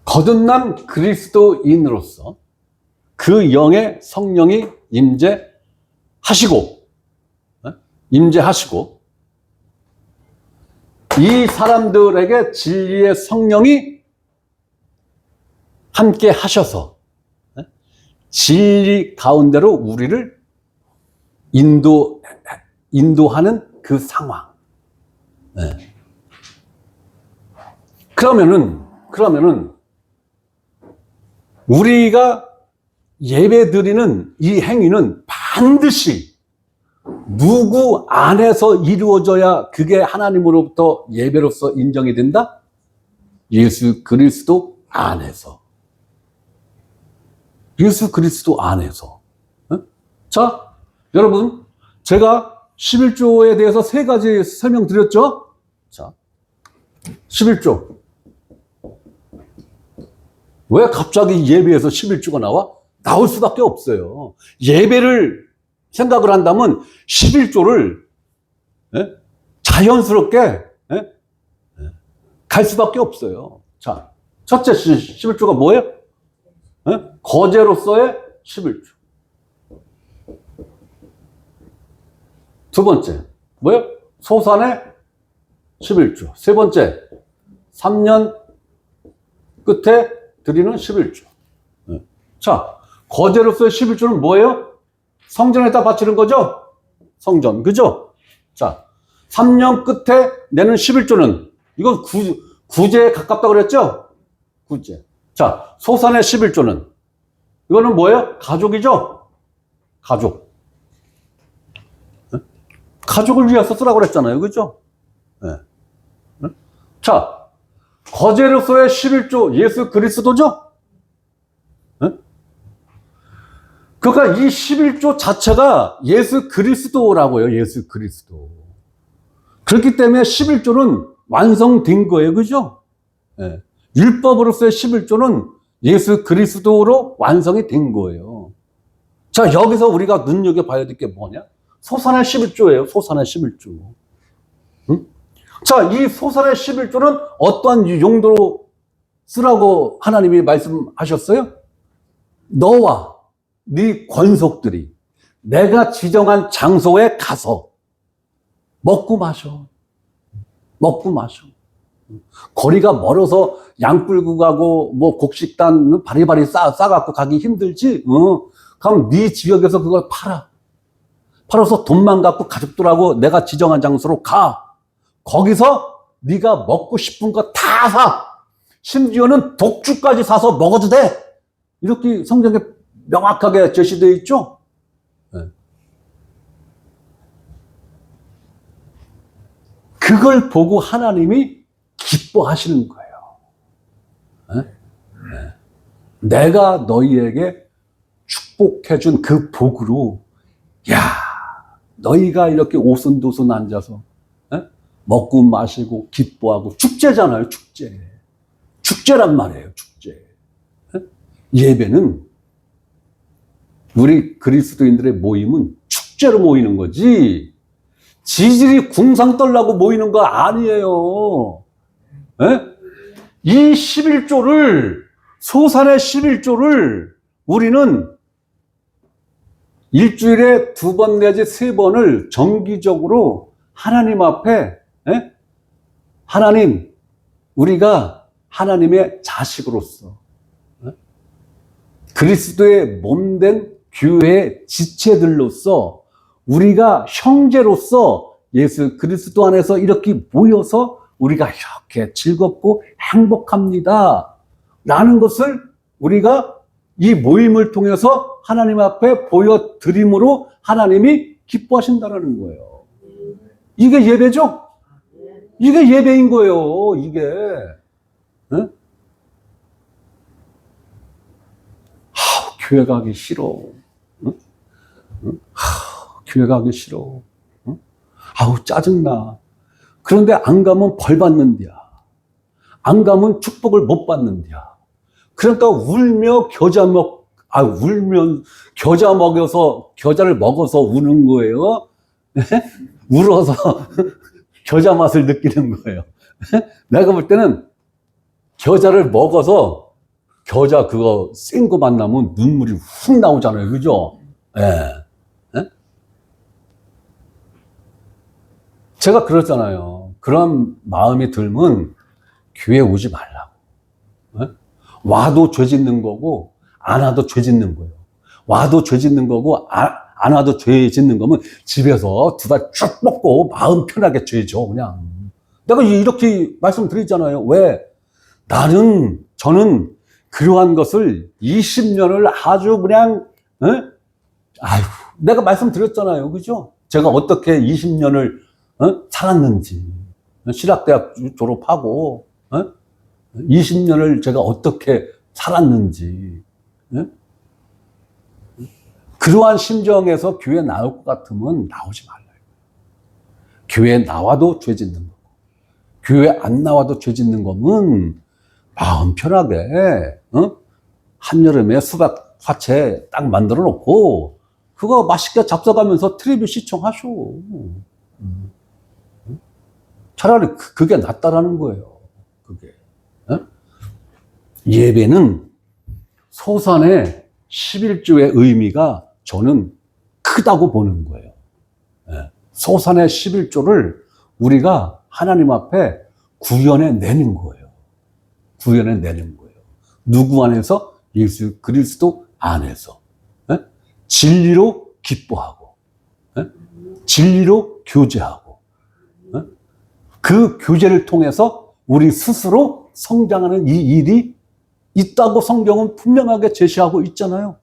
거듭난 그리스도인으로서 그 영의 성령이 임재하시고 이 사람들에게 진리의 성령이 함께 하셔서 진리 가운데로 우리를 인도하는 그 상황. 그러면은 우리가 예배 드리는 이 행위는 반드시 누구 안에서 이루어져야 그게 하나님으로부터 예배로서 인정이 된다? 예수 그리스도 안에서. 예수 그리스도 안에서. 자, 여러분, 제가 11조에 대해서 3가지 설명드렸죠? 자, 11조. 왜 갑자기 예배에서 11조가 나와? 나올 수밖에 없어요. 예배를 생각을 한다면 11조를 자연스럽게 갈 수밖에 없어요. 자, 첫째 11조가 뭐예요? 거제로서의 11조. 두 번째, 뭐예요? 소산의 11조. 세 번째, 3년 끝에 드리는 11조. 자, 거제로서의 11조는 뭐예요? 성전에다 바치는 거죠? 성전, 그죠? 자, 3년 끝에 내는 11조는, 이건 구제에 가깝다고 그랬죠? 구제. 자, 소산의 11조는, 이거는 뭐예요? 가족이죠? 가족. 가족을 위해서 쓰라고 그랬잖아요. 그죠? 네. 자, 거제로서의 11조, 예수 그리스도죠? 그러니까 이 11조 자체가 예수 그리스도라고요. 예수 그리스도. 그렇기 때문에 11조는 완성된 거예요. 그죠? 네. 율법으로서의 11조는 예수 그리스도로 완성이 된 거예요. 자, 여기서 우리가 눈여겨봐야 될 게 뭐냐? 소산의 11조예요. 소산의 11조. 응? 자, 이 소산의 11조는 어떠한 용도로 쓰라고 하나님이 말씀하셨어요? 너와 네 권속들이 내가 지정한 장소에 가서 먹고 마셔. 거리가 멀어서 양 끌고 가고 뭐 곡식단 바리바리 싸갖고 가기 힘들지. 그럼 네 지역에서 그걸 팔아서 돈만 갖고 가족들하고 내가 지정한 장소로 가. 거기서 네가 먹고 싶은 거 다 사. 심지어는 독주까지 사서 먹어도 돼. 이렇게 성경에 명확하게 제시되어 있죠. 네. 그걸 보고 하나님이 기뻐하시는 거예요. 네? 네. 내가 너희에게 축복해준 그 복으로, 야, 너희가 이렇게 오순도순 앉아서 먹고 마시고 기뻐하고, 축제잖아요. 축제란 말이에요. 축제. 예배는, 우리 그리스도인들의 모임은 축제로 모이는 거지 지질이 궁상 떨라고 모이는 거 아니에요. 이 11조를, 소산의 11조를 우리는 일주일에 2번 내지 3번을 정기적으로 하나님 앞에, 하나님, 우리가 하나님의 자식으로서 그리스도의 몸된 교회의 지체들로서 우리가 형제로서 예수 그리스도 안에서 이렇게 모여서 우리가 이렇게 즐겁고 행복합니다 라는 것을 우리가 이 모임을 통해서 하나님 앞에 보여드림으로 하나님이 기뻐하신다는 거예요. 이게 예배죠? 이게 예배인 거예요. 이게. 교회 가기 싫어. 응? 응? 교회 가기 싫어. 응? 아우, 짜증나. 그런데 안 가면 벌 받는디야. 안 가면 축복을 못 받는디야. 그러니까 울며 울면 겨자를 먹어서 우는 거예요. 울어서 겨자 맛을 느끼는 거예요. 내가 볼 때는 겨자를 먹어서 겨자 그거 센 거 만나면 눈물이 훅 나오잖아요. 그죠? 예. 제가 그랬잖아요. 그런 마음이 들면 교회 오지 말라고. 와도 죄 짓는 거고, 안 와도 죄 짓는 거예요. 와도 죄 짓는 거고, 안 와도 죄 짓는 거면 집에서 2달 쭉 먹고 마음 편하게 죄죠, 그냥. 내가 이렇게 말씀드리잖아요. 왜? 저는 그러한 것을 20년을 아주 그냥, 내가 말씀드렸잖아요. 그죠? 제가 어떻게 20년을, 살았는지. 신학대학 졸업하고, 20년을 제가 어떻게 살았는지. 그러한 심정에서 교회 나올 것 같으면 나오지 말라요. 교회 나와도 죄 짓는 거고, 교회 안 나와도 죄 짓는 거면 마음 편하게, 한여름에 수박 화채 딱 만들어 놓고, 그거 맛있게 잡숴가면서 텔레비 시청하쇼. 차라리 그게 낫다라는 거예요. 그게. 예배는 소산의 11조의 의미가 저는 크다고 보는 거예요. 소산의 11조를 우리가 하나님 앞에 구현해 내는 거예요. 구현해 내는 거예요. 누구 안에서? 예수 그리스도 안에서. 진리로 기뻐하고, 진리로 교제하고, 그 교제를 통해서 우리 스스로 성장하는 이 일이 있다고 성경은 분명하게 제시하고 있잖아요.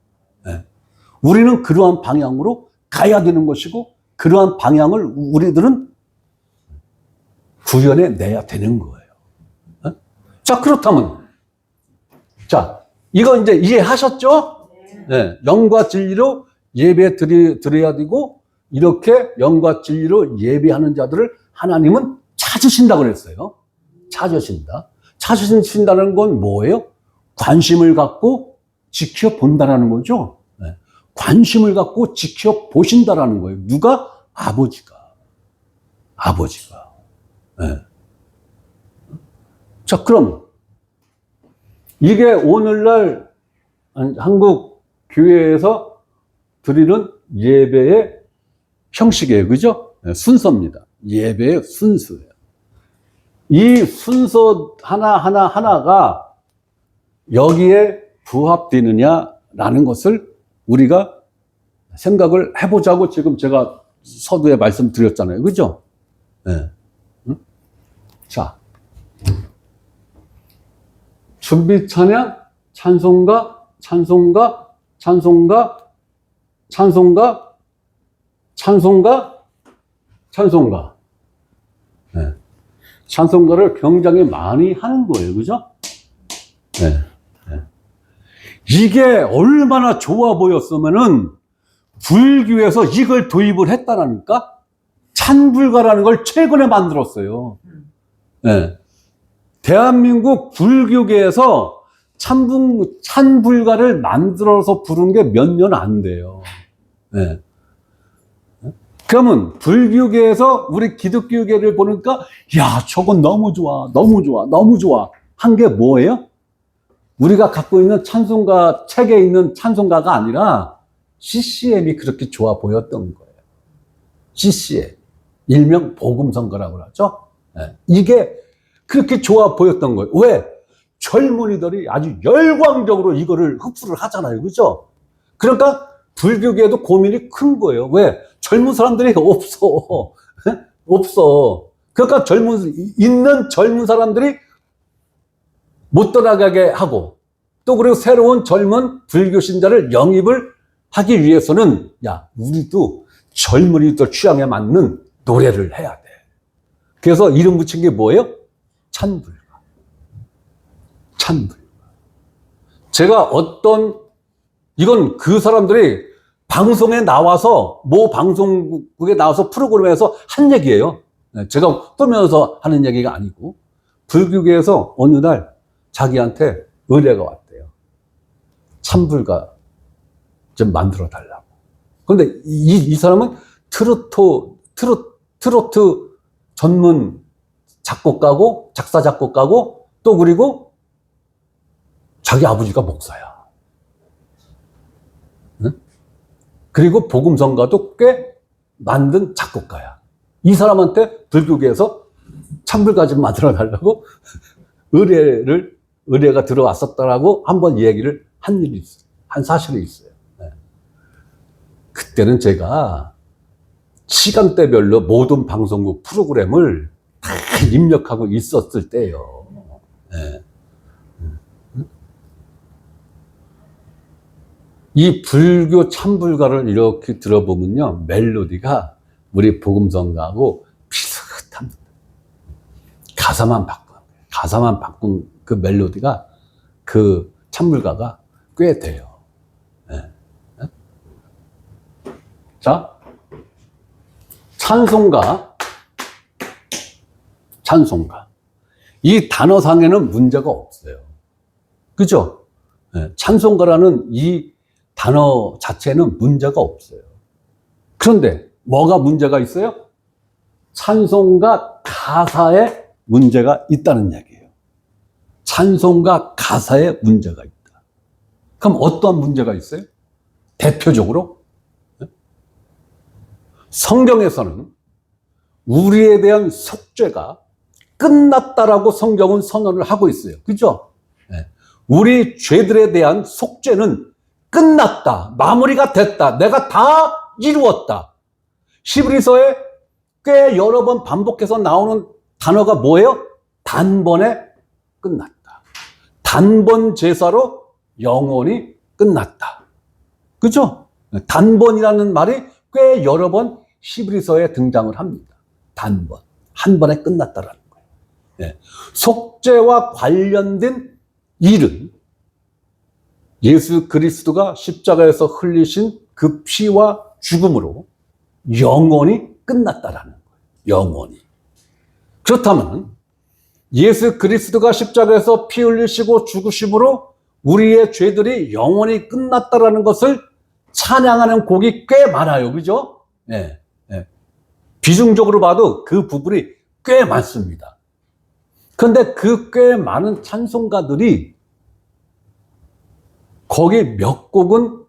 우리는 그러한 방향으로 가야 되는 것이고, 그러한 방향을 우리들은 구현해 내야 되는 거예요. 자, 그렇다면, 자, 이거 이제 이해하셨죠? 네. 영과 진리로 예배 드려야 되고, 이렇게 영과 진리로 예배하는 자들을 하나님은 찾으신다고 그랬어요. 찾으신다는 건 뭐예요? 관심을 갖고 지켜본다라는 거죠. 네. 관심을 갖고 지켜보신다라는 거예요. 누가? 아버지가. 네. 자, 그럼 이게 오늘날 한국 교회에서 드리는 예배의 형식이에요. 그죠? 네, 순서입니다. 예배의 순서예요. 이 순서 하나가 여기에 부합되느냐라는 것을 우리가 생각을 해보자고 지금 제가 서두에 말씀드렸잖아요. 그죠? 네. 자, 준비 찬양, 찬송가, 네. 찬송가를 굉장히 많이 하는 거예요. 그죠? 네. 네. 이게 얼마나 좋아 보였으면은 불교에서 이걸 도입을 했다라니까? 찬불가라는 걸 최근에 만들었어요. 네. 대한민국 불교계에서 찬불가를 만들어서 부른 게 몇 년 안 돼요. 네. 그러면 불교계에서 우리 기독교계를 보니까 야, 저건 너무 좋아 한 게 뭐예요? 우리가 갖고 있는 찬송가 책에 있는 찬송가가 아니라 CCM이 그렇게 좋아 보였던 거예요. CCM, 일명 복음성가라고 하죠. 네. 이게 그렇게 좋아 보였던 거예요. 왜? 젊은이들이 아주 열광적으로 이거를 흡수를 하잖아요. 그죠? 그러니까 불교계에도 고민이 큰 거예요. 왜? 젊은 사람들이 없어. 그러니까 있는 젊은 사람들이 못 떠나가게 하고, 또 그리고 새로운 젊은 불교 신자를 영입을 하기 위해서는, 야, 우리도 젊은이들 취향에 맞는 노래를 해야 돼. 그래서 이름 붙인 게 뭐예요? 찬불가. 제가 어떤 이건 그 사람들이 방송에 나와서, 모 방송국에 나와서 프로그램에서 한 얘기예요. 제가 떠면서 하는 얘기가 아니고, 불교계에서 어느 날 자기한테 의뢰가 왔대요. 참불가 좀 만들어 달라고. 그런데 이 사람은 트로트 전문 작곡가고, 작사 작곡가고, 또 그리고 자기 아버지가 목사야. 응? 그리고 복음성가도 꽤 만든 작곡가야. 이 사람한테 불교계에서 참불가 좀 만들어 달라고 의뢰가 들어왔었다라고 한번 얘기를 한 일이 있어요. 한 사실이 있어요. 네. 그때는 제가 시간대별로 모든 방송국 프로그램을 다 입력하고 있었을 때예요. 네. 이 불교 참불가를 이렇게 들어보면요, 멜로디가 우리 복음성가하고 비슷합니다. 가사만 바꾼 그 멜로디가, 그 참불가가 꽤 돼요. 네. 네? 자, 찬송가. 이 단어상에는 문제가 없어요. 그죠? 네. 찬송가라는 이 단어 자체는 문제가 없어요. 그런데 뭐가 문제가 있어요? 찬송가 가사에 문제가 있다는 얘기예요. 찬송가 가사에 문제가 있다. 그럼 어떠한 문제가 있어요? 대표적으로 성경에서는 우리에 대한 속죄가 끝났다라고 성경은 선언을 하고 있어요. 그죠? 우리 죄들에 대한 속죄는 끝났다. 마무리가 됐다. 내가 다 이루었다. 히브리서에 꽤 여러 번 반복해서 나오는 단어가 뭐예요? 단번에 끝났다. 단번 제사로 영원히 끝났다. 그죠? 단번이라는 말이 꽤 여러 번 히브리서에 등장을 합니다. 단번. 한 번에 끝났다라는 거예요. 속죄와 관련된 일은 예수 그리스도가 십자가에서 흘리신 그 피와 죽음으로 영원히 끝났다라는 거예요. 영원히. 그렇다면 예수 그리스도가 십자가에서 피 흘리시고 죽으심으로 우리의 죄들이 영원히 끝났다라는 것을 찬양하는 곡이 꽤 많아요. 그죠? 네. 비중적으로 봐도 그 부분이 꽤 많습니다. 그런데 그 꽤 많은 찬송가들이 거기 몇 곡은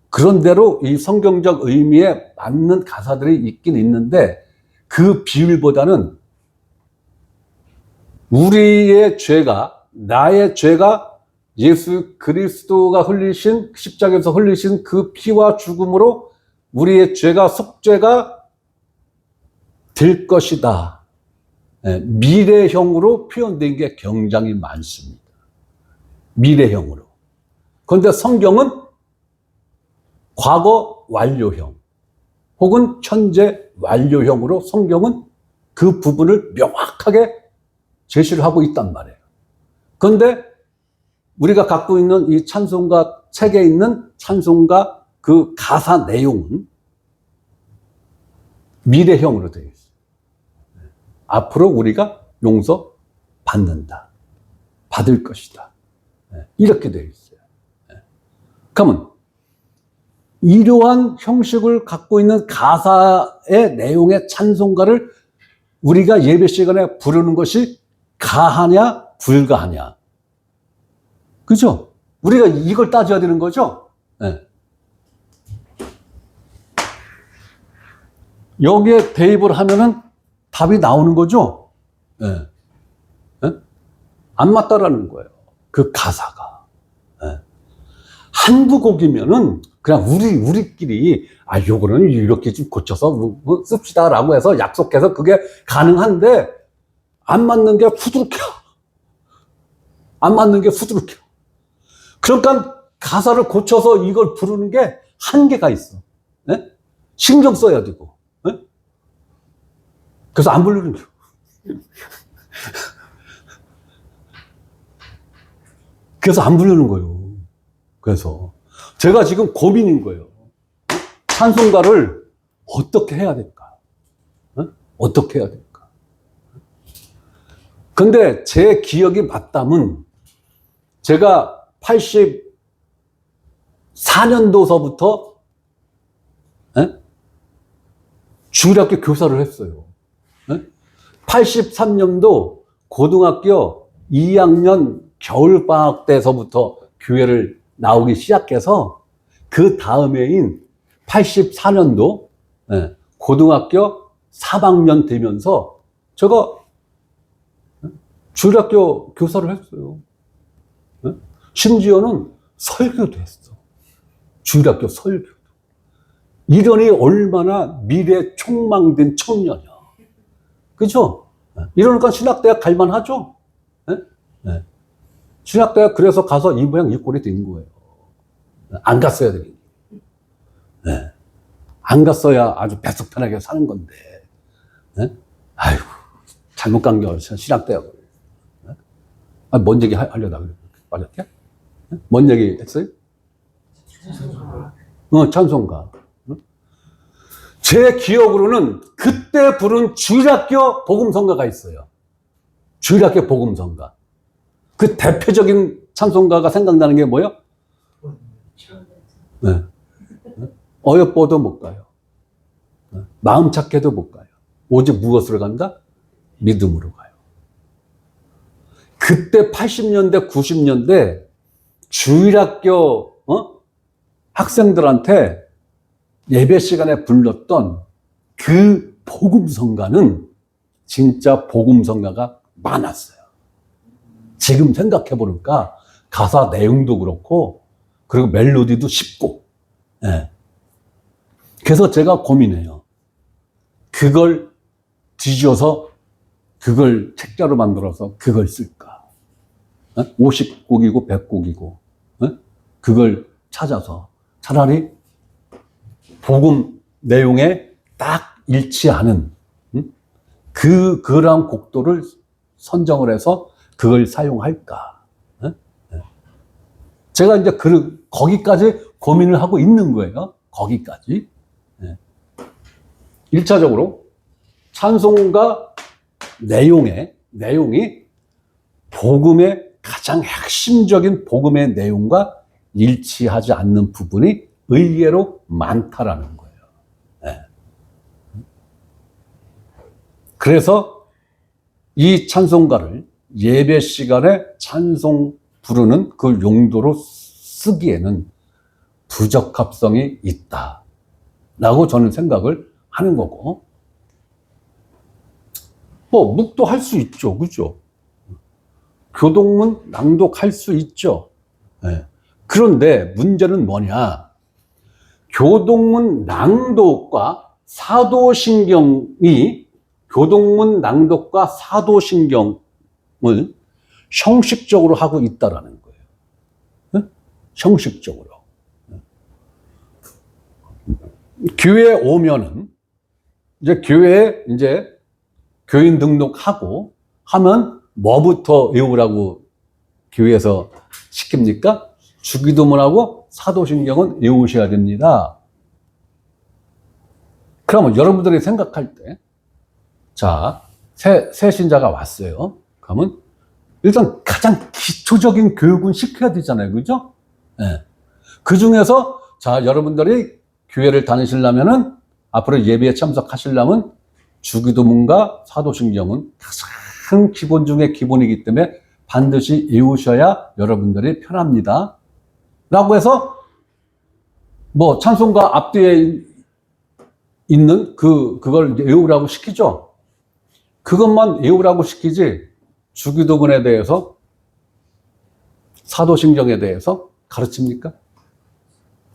그런대로 이 성경적 의미에 맞는 가사들이 있긴 있는데, 그 비율보다는 우리의 죄가, 나의 죄가 예수 그리스도가 흘리신, 십자가에서 흘리신 그 피와 죽음으로 우리의 죄가 속죄가 될 것이다. 미래형으로 표현된 게 굉장히 많습니다. 미래형으로. 그런데 성경은 과거 완료형 혹은 현재 완료형으로 성경은 그 부분을 명확하게 제시를 하고 있단 말이에요. 그런데 우리가 갖고 있는 이 찬송가 책에 있는 찬송가 그 가사 내용은 미래형으로 되어 있어요. 앞으로 우리가 용서받는다. 받을 것이다. 이렇게 되어 있어요. 그러면 이러한 형식을 갖고 있는 가사의 내용의 찬송가를 우리가 예배 시간에 부르는 것이 가하냐 불가하냐. 그죠? 우리가 이걸 따져야 되는 거죠? 여기에 대입을 하면은 답이 나오는 거죠? 안 맞다라는 거예요. 그 가사가. 한두 곡이면은 그냥 우리끼리 요거는 이렇게 좀 고쳐서 씁시다라고 해서 약속해서 그게 가능한데, 안 맞는 게 후드룩혀. 안 맞는 게 후드룩혀. 그러니까 가사를 고쳐서 이걸 부르는 게 한계가 있어. 신경 써야 되고. 그래서 안 부르는 거예요. 그래서 안 부르는 거예요. 그래서 제가 지금 고민인 거예요. 찬송가를 어떻게 해야 될까? 어떻게 해야 될까? 근데 제 기억이 맞다면 제가 84년도서부터 주일학교 교사를 했어요. 83년도 고등학교 2학년 겨울방학 때서부터 교회를 나오기 시작해서 그 다음해인 84년도 고등학교 3학년 되면서 제가 주일학교 교사를 했어요. 심지어는 설교도 했어. 주일학교 설교도. 이러니 얼마나 미래 촉망된 청년이야. 그죠? 이러니까 신학대학 갈만하죠? 신학대학 그래서 가서 이 모양 이 꼴이 된 거예요. 안 갔어야 되겠네. 안 갔어야 아주 뱃속 편하게 사는 건데. 아이고, 잘못 간 게 어디서 신학대학을. 뭔 얘기 하려다 그래. 맞았게? 뭔 얘기 했어요? 찬송가. 제 기억으로는 그때 부른 주일학교 복음성가가 있어요. 주일학교 복음성가. 그 대표적인 찬송가가 생각나는 게 뭐예요? 어여뻐도 못 가요. 마음 착해도 못 가요. 오직 무엇으로 간다? 믿음으로 가요. 그때 80년대, 90년대 주일학교 학생들한테 예배 시간에 불렀던 그 복음성가는 진짜 복음성가가 많았어요. 지금 생각해보니까 가사 내용도 그렇고 그리고 멜로디도 쉽고 그래서 제가 고민해요. 그걸 뒤져서 그걸 책자로 만들어서 그걸 쓸까? 50곡이고 100곡이고 그걸 찾아서 차라리 복음 내용에 딱 일치하는 그런 곡도를 선정을 해서 그걸 사용할까? 제가 이제 거기까지 고민을 하고 있는 거예요. 거기까지. 1차적으로 찬송가 내용이 복음의 가장 핵심적인 복음의 내용과 일치하지 않는 부분이 의외로 많다라는 거예요. 그래서 이 찬송가를 예배 시간에 찬송 부르는 그 용도로 쓰기에는 부적합성이 있다라고 저는 생각을 하는 거고, 묵도할 수 있죠. 그죠? 교동문 낭독할 수 있죠. 그런데 문제는 뭐냐? 교동문 낭독과 사도신경이 교동문 낭독과 사도신경을 형식적으로 하고 있다라는 거예요. 형식적으로. 교회에 오면은 교회에 교인 등록하고 하면 뭐부터 외우라고 교회에서 시킵니까? 주기도문하고 사도신경은 외우셔야 됩니다. 그러면 여러분들이 생각할 때, 자, 새 신자가 왔어요. 그러면 일단 가장 기초적인 교육은 시켜야 되잖아요. 그죠? 그 중에서, 자, 여러분들이 교회를 다니시려면은, 앞으로 예배에 참석하시려면 주기도문과 사도신경은 가장 기본 중에 기본이기 때문에 반드시 외우셔야 여러분들이 편합니다. 라고 해서 찬송가 앞뒤에 있는 그걸 외우라고 시키죠. 그것만 외우라고 시키지 주기도문에 대해서 사도신경에 대해서 가르칩니까?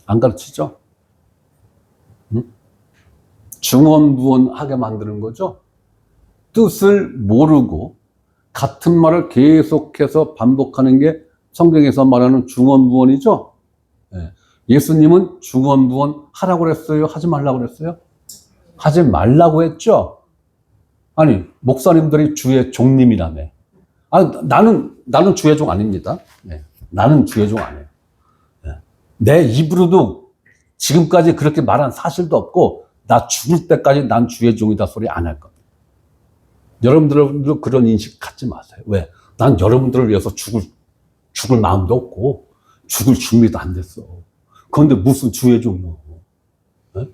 안 가르치죠. 중언부언하게 만드는 거죠. 뜻을 모르고 같은 말을 계속해서 반복하는 게 성경에서 말하는 중언부언이죠. 예수님은 중언부언 하라고 그랬어요? 하지 말라고 그랬어요? 하지 말라고 했죠. 아니, 목사님들이 주의 종님이라며. 나는 주의 종 아닙니다. 나는 주의 종 아니에요. 내 입으로도 지금까지 그렇게 말한 사실도 없고 나 죽을 때까지 난 주의 종이다 소리 안 할 겁니다. 여러분들도 그런 인식 갖지 마세요. 왜? 난 여러분들을 위해서 죽을 마음도 없고 죽을 준비도 안 됐어. 그런데 무슨 주의 종이요? 네?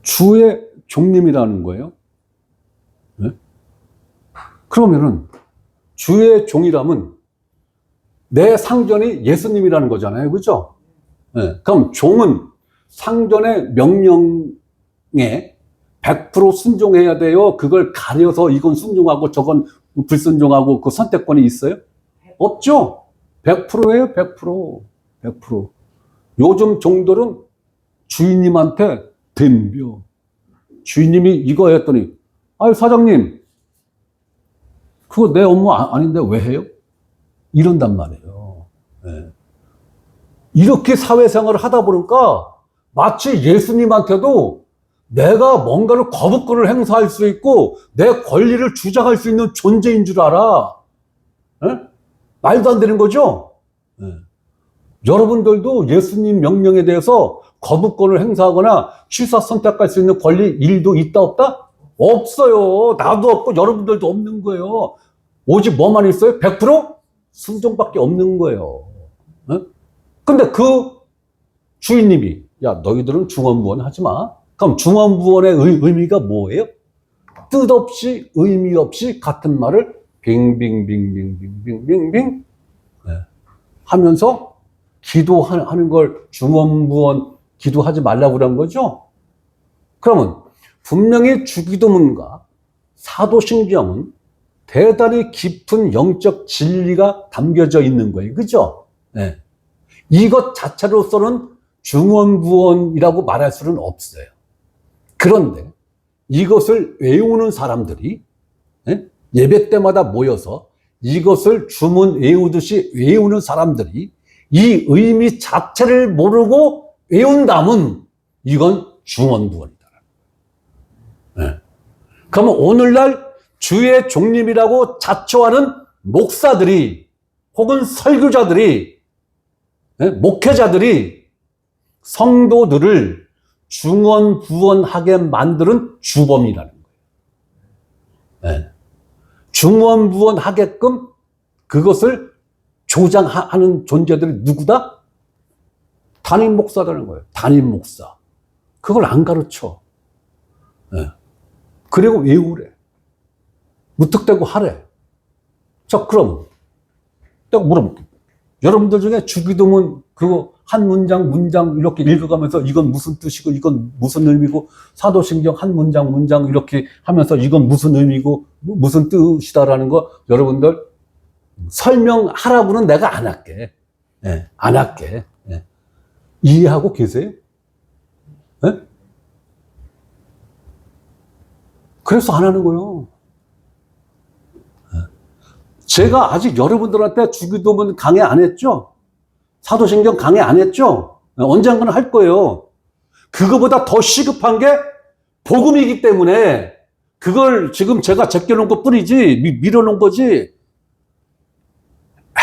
주의 종님이라는 거예요. 네? 그러면은 주의 종이라면 내 상전이 예수님이라는 거잖아요. 그죠? 네. 그럼 종은 상전의 명령에 100% 순종해야 돼요. 그걸 가려서 이건 순종하고 저건 불순종하고 그 선택권이 있어요? 없죠? 100%예요, 100%. 100%. 요즘 종들은 주인님한테 덤벼. 주인님이 이거 했더니, 아유, 사장님, 그거 내 업무 아닌데 왜 해요? 이런단 말이에요. 네. 이렇게 사회생활을 하다 보니까 마치 예수님한테도 내가 뭔가를 거부권을 행사할 수 있고 내 권리를 주장할 수 있는 존재인 줄 알아. 네? 말도 안 되는 거죠? 네. 여러분들도 예수님 명령에 대해서 거부권을 행사하거나 취사 선택할 수 있는 권리, 일도 있다 없다? 없어요. 나도 없고 여러분들도 없는 거예요. 오직 뭐만 있어요? 100% 순종밖에 없는 거예요. 네? 근데 그 주인님이 야 너희들은 중언부언 하지 마. 그럼 중언부언의 의미가 뭐예요? 뜻없이 의미 없이 같은 말을 빙빙빙빙빙빙빙 하면서 기도하는 걸 중언부언 기도하지 말라고 그런 거죠. 그러면 분명히 주기도문과 사도신경은 대단히 깊은 영적 진리가 담겨져 있는 거예요. 그죠? 네. 이것 자체로서는 중언부언이라고 말할 수는 없어요. 그런데 이것을 외우는 사람들이 예배 때마다 모여서 이것을 주문 외우듯이 외우는 사람들이 이 의미 자체를 모르고 외운다면 이건 중언부언이다. 네. 그러면 오늘날 주의 종님이라고 자처하는 목사들이 혹은 설교자들이 목회자들이 성도들을 중언부언하게 만드는 주범이라는 거예요. 네. 중언부언하게끔 그것을 조장하는 존재들이 누구다? 담임 목사라는 거예요. 담임 목사. 그걸 안 가르쳐. 네. 그리고 외우래. 무턱대고 하래. 자, 그럼 내가 물어볼게요. 여러분들 중에 주기도문 그거 한 문장 이렇게 읽어가면서 이건 무슨 뜻이고 이건 무슨 의미고 사도신경 한 문장 이렇게 하면서 이건 무슨 의미고 무슨 뜻이다라는 거 여러분들 설명하라고는 내가 안 할게. 네, 안 할게. 네. 이해하고 계세요? 네? 그래서 안 하는 거예요. 제가 아직 여러분들한테 주기도문 강의 안 했죠? 사도신경 강의 안 했죠? 언젠가는 할 거예요. 그거보다 더 시급한 게 복음이기 때문에 그걸 지금 제가 제껴놓은 것 뿐이지, 밀어놓은 거지.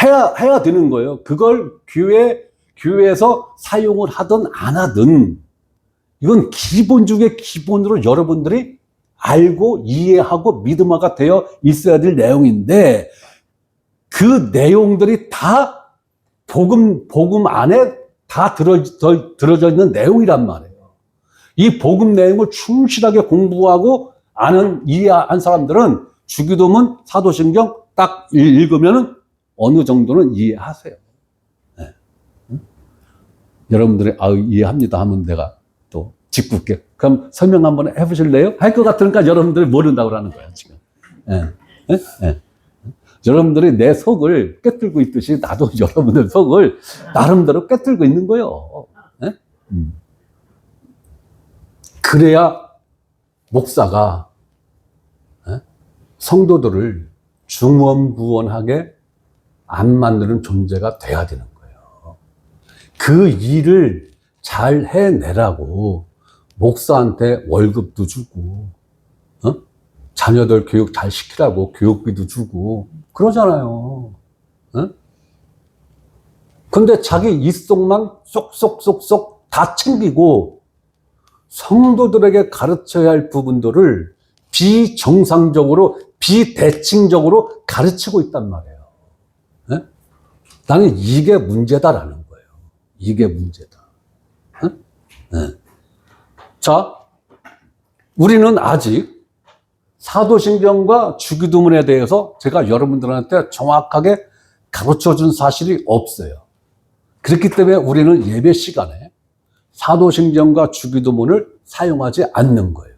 해야 되는 거예요. 그걸 교회에서 사용을 하든 안 하든 이건 기본 중에 기본으로 여러분들이 알고 이해하고 믿음화가 되어 있어야 될 내용인데 그 내용들이 다 복음 안에 다 들어져 있는 내용이란 말이에요. 이 복음 내용을 충실하게 공부하고 이해한 사람들은 주기도문, 사도신경 딱 읽으면 어느 정도는 이해하세요. 네. 여러분들이 이해합니다 하면 내가 또 짓궂게 그럼 설명 한번 해보실래요? 할 것 같으니까 여러분들이 모른다고 그러는 거예요 지금. 네. 네? 네. 여러분들이 내 속을 꿰뚫고 있듯이 나도 여러분들 속을 나름대로 꿰뚫고 있는 거예요. 네? 그래야 목사가 성도들을 중언부언하게 안 만드는 존재가 돼야 되는 거예요. 그 일을 잘 해내라고 목사한테 월급도 주고 자녀들 교육 잘 시키라고 교육비도 주고 그러잖아요. 응? 근데 자기 입속만 쏙쏙쏙쏙 다 챙기고 성도들에게 가르쳐야 할 부분들을 비정상적으로, 비대칭적으로 가르치고 있단 말이에요. 예? 나는 이게 문제다라는 거예요. 이게 문제다. 예? 예. 자, 우리는 아직 사도신경과 주기도문에 대해서 제가 여러분들한테 정확하게 가르쳐 준 사실이 없어요. 그렇기 때문에 우리는 예배 시간에 사도신경과 주기도문을 사용하지 않는 거예요.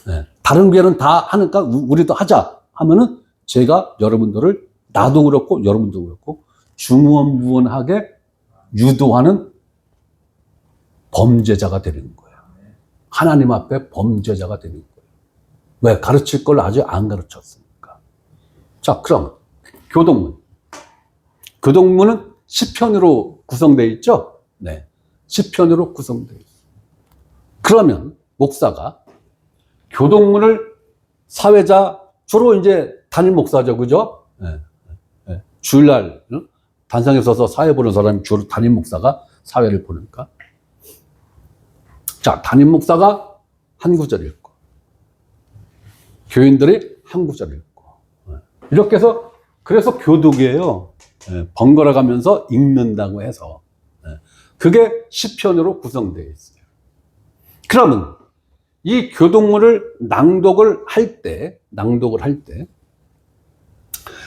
네. 다른 교회는 다 하니까 우리도 하자 하면은 제가 여러분들을, 나도 그렇고 여러분도 그렇고 중원부원하게 유도하는 범죄자가 되는 거예요. 하나님 앞에 범죄자가 되는 거예요. 왜? 가르칠 걸 아직 안 가르쳤으니까. 자, 그럼 교동문. 교동문은 시편으로 구성되어 있죠? 네. 시편으로 구성되어 있어요. 그러면 목사가 교동문을 사회자, 주로 이제 담임 목사죠, 그죠? 네. 네. 주일날 단상에 서서 사회 보는 사람이 주로 담임 목사가 사회를 보니까. 자, 담임 목사가 한 구절 읽고, 교인들이 한 구절 읽고, 이렇게 해서, 그래서 교독이에요. 번갈아 가면서 읽는다고 해서. 그게 시편으로 구성되어 있어요. 그러면 이 교동문을 낭독을 할 때,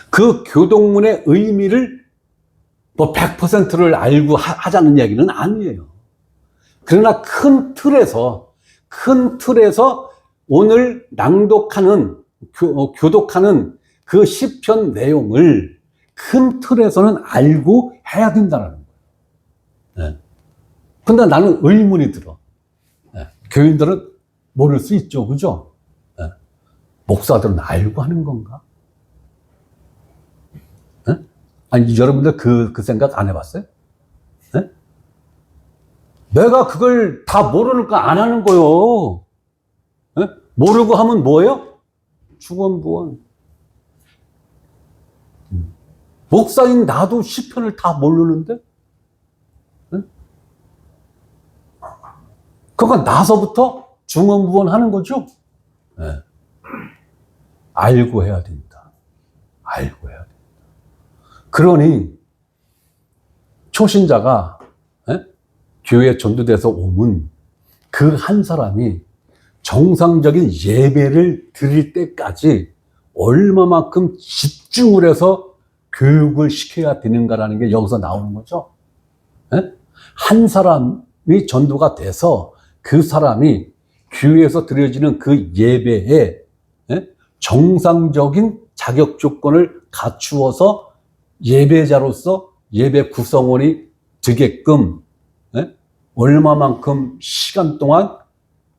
그 교동문의 의미를 뭐 100%를 알고 하자는 얘기는 아니에요. 그러나 큰 틀에서 오늘 낭독하는, 교독하는 그 시편 내용을 큰 틀에서는 알고 해야 된다는 거예요. 네. 근데 나는 의문이 들어. 네. 교인들은 모를 수 있죠, 그죠? 네. 목사들은 알고 하는 건가? 네? 아니, 여러분들 그 생각 안 해봤어요? 네? 내가 그걸 다 모르니까 안 하는 거요. 네? 모르고 하면 뭐예요? 중언부언. 목사인 나도 시편을 다 모르는데? 네? 그러니까 나서부터 중언부언 하는 거죠? 네. 알고 해야 된다. 알고 해야 된다. 그러니 초신자가 교회에 전도돼서 오면 그 한 사람이 정상적인 예배를 드릴 때까지 얼마만큼 집중을 해서 교육을 시켜야 되는가라는 게 여기서 나오는 거죠. 한 사람이 전도가 돼서 그 사람이 교회에서 드려지는 그 예배에 정상적인 자격 조건을 갖추어서 예배자로서 예배 구성원이 되게끔 얼마만큼 시간 동안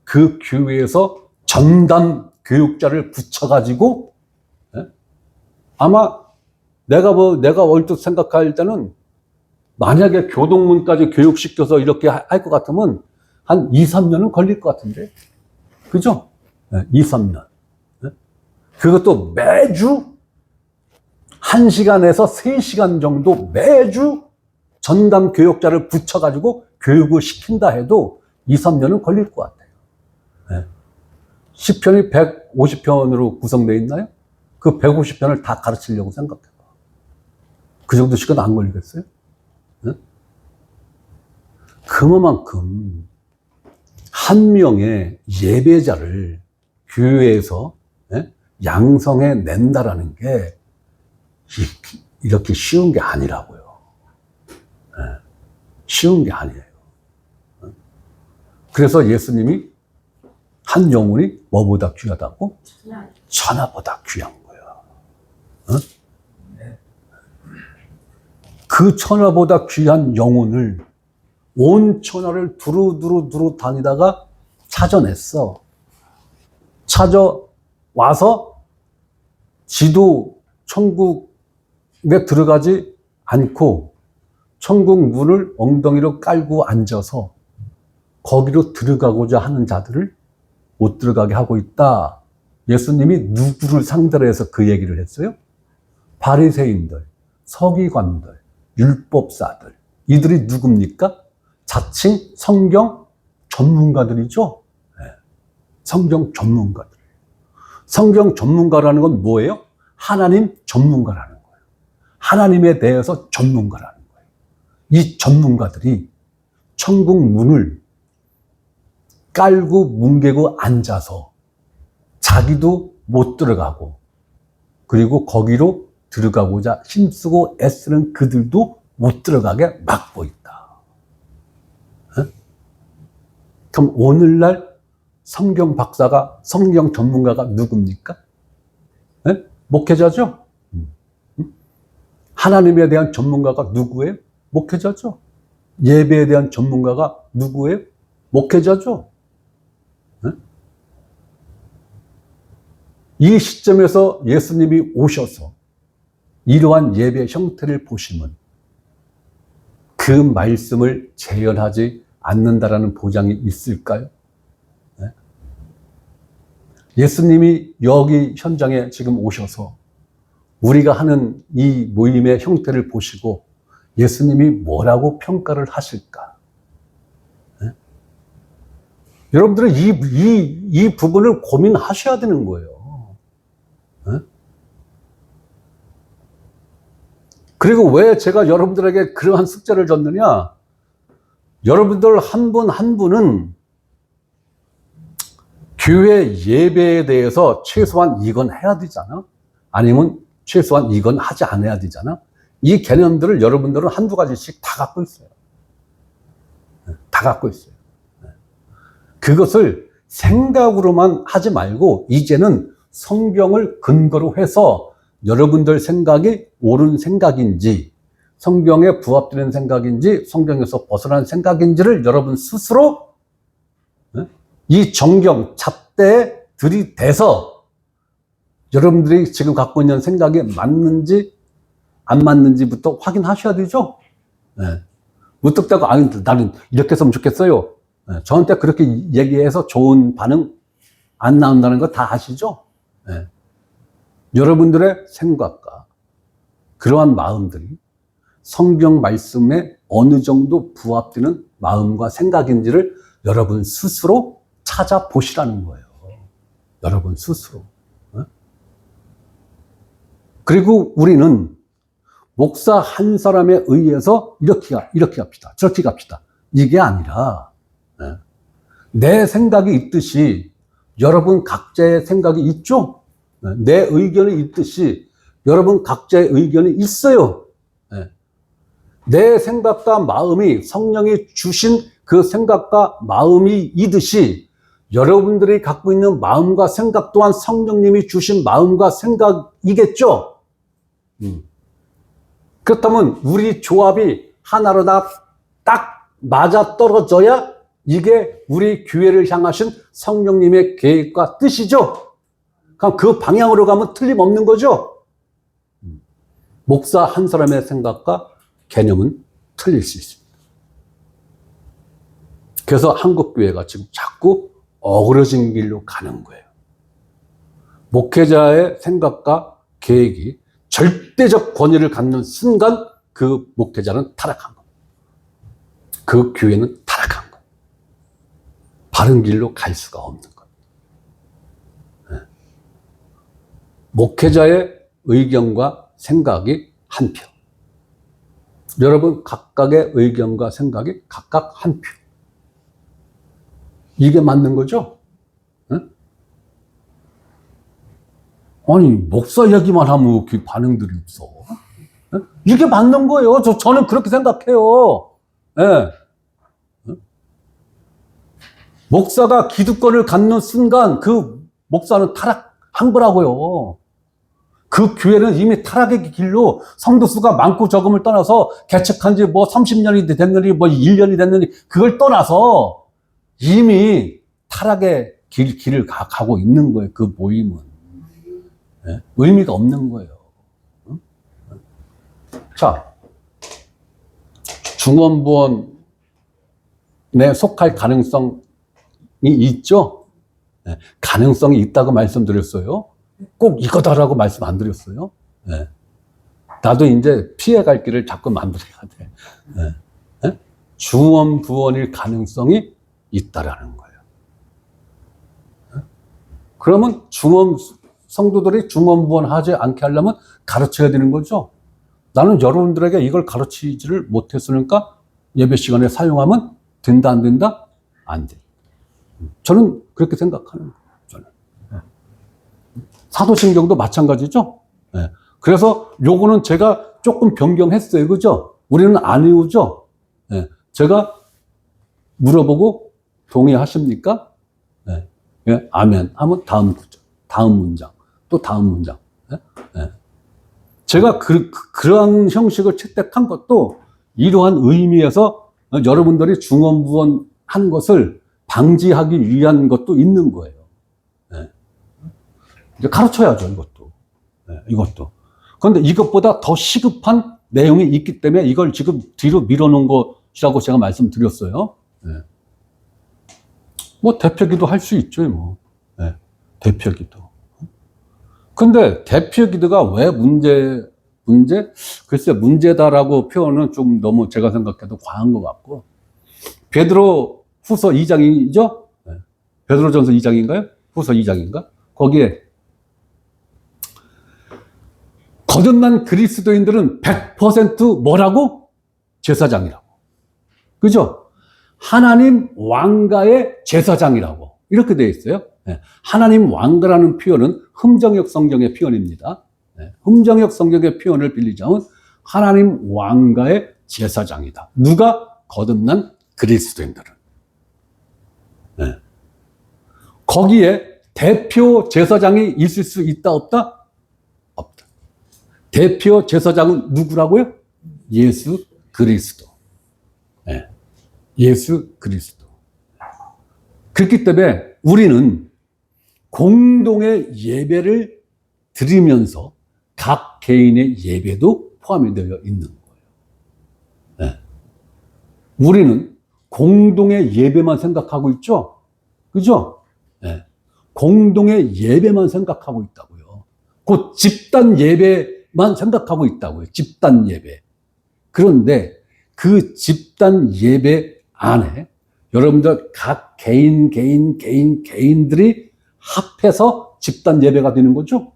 그 교회에서 전담 교육자를 붙여가지고 아마 내가 얼핏 생각할 때는 만약에 교동문까지 교육시켜서 이렇게 할 것 같으면 한 2, 3년은 걸릴 것 같은데. 그죠? 2, 3년. 그것도 매주 1시간에서 3시간 정도 매주 전담 교육자를 붙여가지고 교육을 시킨다 해도 2, 3년은 걸릴 것 같아요. 시편이 150편으로 구성되어 있나요? 그 150편을 다 가르치려고 생각해봐. 그 정도 시간 안 걸리겠어요? 그만큼 한 명의 예배자를 교회에서 양성해 낸다라는 게 이렇게 쉬운 게 아니라고요. 쉬운 게 아니에요. 그래서 예수님이 한 영혼이 뭐보다 귀하다고? 천하보다 귀한 거야. 그 천하보다 귀한 영혼을 온 천하를 두루두루 다니다가 찾아냈어. 찾아와서 지도 천국에 들어가지 않고 천국 문을 엉덩이로 깔고 앉아서 거기로 들어가고자 하는 자들을 못 들어가게 하고 있다. 예수님이 누구를 상대로 해서 그 얘기를 했어요? 바리새인들, 서기관들, 율법사들, 이들이 누굽니까? 자칭 성경 전문가들이죠. 네. 성경 전문가들. 성경 전문가라는 건 뭐예요? 하나님 전문가라는 거예요. 하나님에 대해서 전문가라는 거예요. 이 전문가들이 천국 문을 깔고 뭉개고 앉아서 자기도 못 들어가고, 그리고 거기로 들어가고자 힘쓰고 애쓰는 그들도 못 들어가게 막고 있다. 그럼 오늘날 성경 박사가, 성경 전문가가 누굽니까? 목회자죠? 하나님에 대한 전문가가 누구예요? 목회자죠? 예배에 대한 전문가가 누구예요? 목회자죠? 이 시점에서 예수님이 오셔서 이러한 예배 형태를 보시면 그 말씀을 재현하지 않는다라는 보장이 있을까요? 예수님이 여기 현장에 지금 오셔서 우리가 하는 이 모임의 형태를 보시고 예수님이 뭐라고 평가를 하실까? 여러분들은 이 부분을 고민하셔야 되는 거예요. 그리고 왜 제가 여러분들에게 그러한 숙제를 줬느냐? 여러분들 한 분 한 분은 교회 예배에 대해서 최소한 이건 해야 되잖아? 아니면 최소한 이건 하지 않아야 되잖아? 이 개념들을 여러분들은 한두 가지씩 다 갖고 있어요. 다 갖고 있어요. 그것을 생각으로만 하지 말고 이제는 성경을 근거로 해서 여러분들 생각이 옳은 생각인지, 성경에 부합되는 생각인지, 성경에서 벗어난 생각인지를 여러분 스스로 이 정경 잣대에 들이대서 여러분들이 지금 갖고 있는 생각이 맞는지 안 맞는지부터 확인하셔야 되죠. 무턱대고 나는 이렇게 했으면 좋겠어요. 저한테 그렇게 얘기해서 좋은 반응 안 나온다는 거 다 아시죠? 여러분들의 생각과 그러한 마음들이 성경 말씀에 어느 정도 부합되는 마음과 생각인지를 여러분 스스로 찾아보시라는 거예요. 여러분 스스로. 그리고 우리는 목사 한 사람에 의해서 이렇게 갑시다, 저렇게 갑시다, 이게 아니라 내 생각이 있듯이 여러분 각자의 생각이 있죠? 내 의견이 있듯이 여러분 각자의 의견이 있어요. 내 생각과 마음이 성령이 주신 그 생각과 마음이 이듯이 여러분들이 갖고 있는 마음과 생각 또한 성령님이 주신 마음과 생각이겠죠? 그렇다면 우리 조합이 하나로 딱 맞아 떨어져야 이게 우리 교회를 향하신 성령님의 계획과 뜻이죠? 그럼 그 방향으로 가면 틀림없는 거죠? 목사 한 사람의 생각과 개념은 틀릴 수 있습니다. 그래서 한국교회가 지금 자꾸 어그러진 길로 가는 거예요. 목회자의 생각과 계획이 절대적 권위를 갖는 순간 그 목회자는 타락한 겁니다. 그 교회는 타락한 거예요. 바른 길로 갈 수가 없는 거예요. 목회자의 의견과 생각이 한 표. 여러분 각각의 의견과 생각이 각각 한 표. 이게 맞는 거죠? 응? 아니 목사 얘기만 하면 이렇게 반응들이 없어. 응? 이게 맞는 거예요. 저는 그렇게 생각해요. 네. 응? 목사가 기득권을 갖는 순간 그 목사는 타락한 거라고요. 그 교회는 이미 타락의 길로 성도 수가 많고 적음을 떠나서 개척한 지 뭐 30년이 됐느니 뭐 1년이 됐느니 그걸 떠나서 이미 타락의 길을 가고 있는 거예요. 그 모임은. 네? 의미가 없는 거예요. 응? 자, 중원부원에 속할 가능성이 있죠? 네. 가능성이 있다고 말씀드렸어요. 꼭 이거다라고 말씀 안 드렸어요. 네. 나도 이제 피해갈 길을 자꾸 만들어야 돼. 예? 예? 중언부언일 가능성이 있다라는 거예요. 예? 그러면 성도들이 중언부언하지 않게 하려면 가르쳐야 되는 거죠. 나는 여러분들에게 이걸 가르치지를 못했으니까 예배 시간에 사용하면 된다, 안 된다? 안 돼. 저는 그렇게 생각하는 거예요. 저는. 사도신경도 마찬가지죠. 예. 그래서 요거는 제가 조금 변경했어요. 그죠? 우리는 안 외우죠? 예. 제가 물어보고 동의하십니까? 예. 예. 아멘. 하면 다음 구절, 다음 문장, 또 다음 문장. 예. 예. 제가 그러한 형식을 채택한 것도 이러한 의미에서 여러분들이 중언부언 한 것을 방지하기 위한 것도 있는 거예요. 네. 이제 가르쳐야죠, 이것도. 네, 이것도. 그런데 이것보다 더 시급한 내용이 있기 때문에 이걸 지금 뒤로 밀어놓은 것이라고 제가 말씀드렸어요. 네. 뭐, 대표기도 할 수 있죠, 뭐. 네, 대표기도. 근데 대표기도가 왜 글쎄, 문제다라고 표현은 좀 너무 제가 생각해도 과한 것 같고, 베드로 후서 2장이죠? 네. 베드로전서 2장인가요? 후서 2장인가? 거기에 거듭난 그리스도인들은 100% 뭐라고? 제사장이라고. 그죠? 하나님 왕가의 제사장이라고. 이렇게 되어 있어요. 네. 하나님 왕가라는 표현은 흠정역 성경의 표현입니다. 네. 흠정역 성경의 표현을 빌리자면 하나님 왕가의 제사장이다. 누가? 거듭난 그리스도인들은. 네. 거기에 대표 제사장이 있을 수 있다, 없다? 없다. 대표 제사장은 누구라고요? 예수 그리스도. 네. 예수 그리스도. 그렇기 때문에 우리는 공동의 예배를 드리면서 각 개인의 예배도 포함이 되어 있는 거예요. 네. 우리는 공동의 예배만 생각하고 있죠? 그죠? 네. 공동의 예배만 생각하고 있다고요. 그 집단 예배만 생각하고 있다고요. 집단 예배. 그런데 그 집단 예배 안에 여러분들 각 개인들이 합해서 집단 예배가 되는 거죠?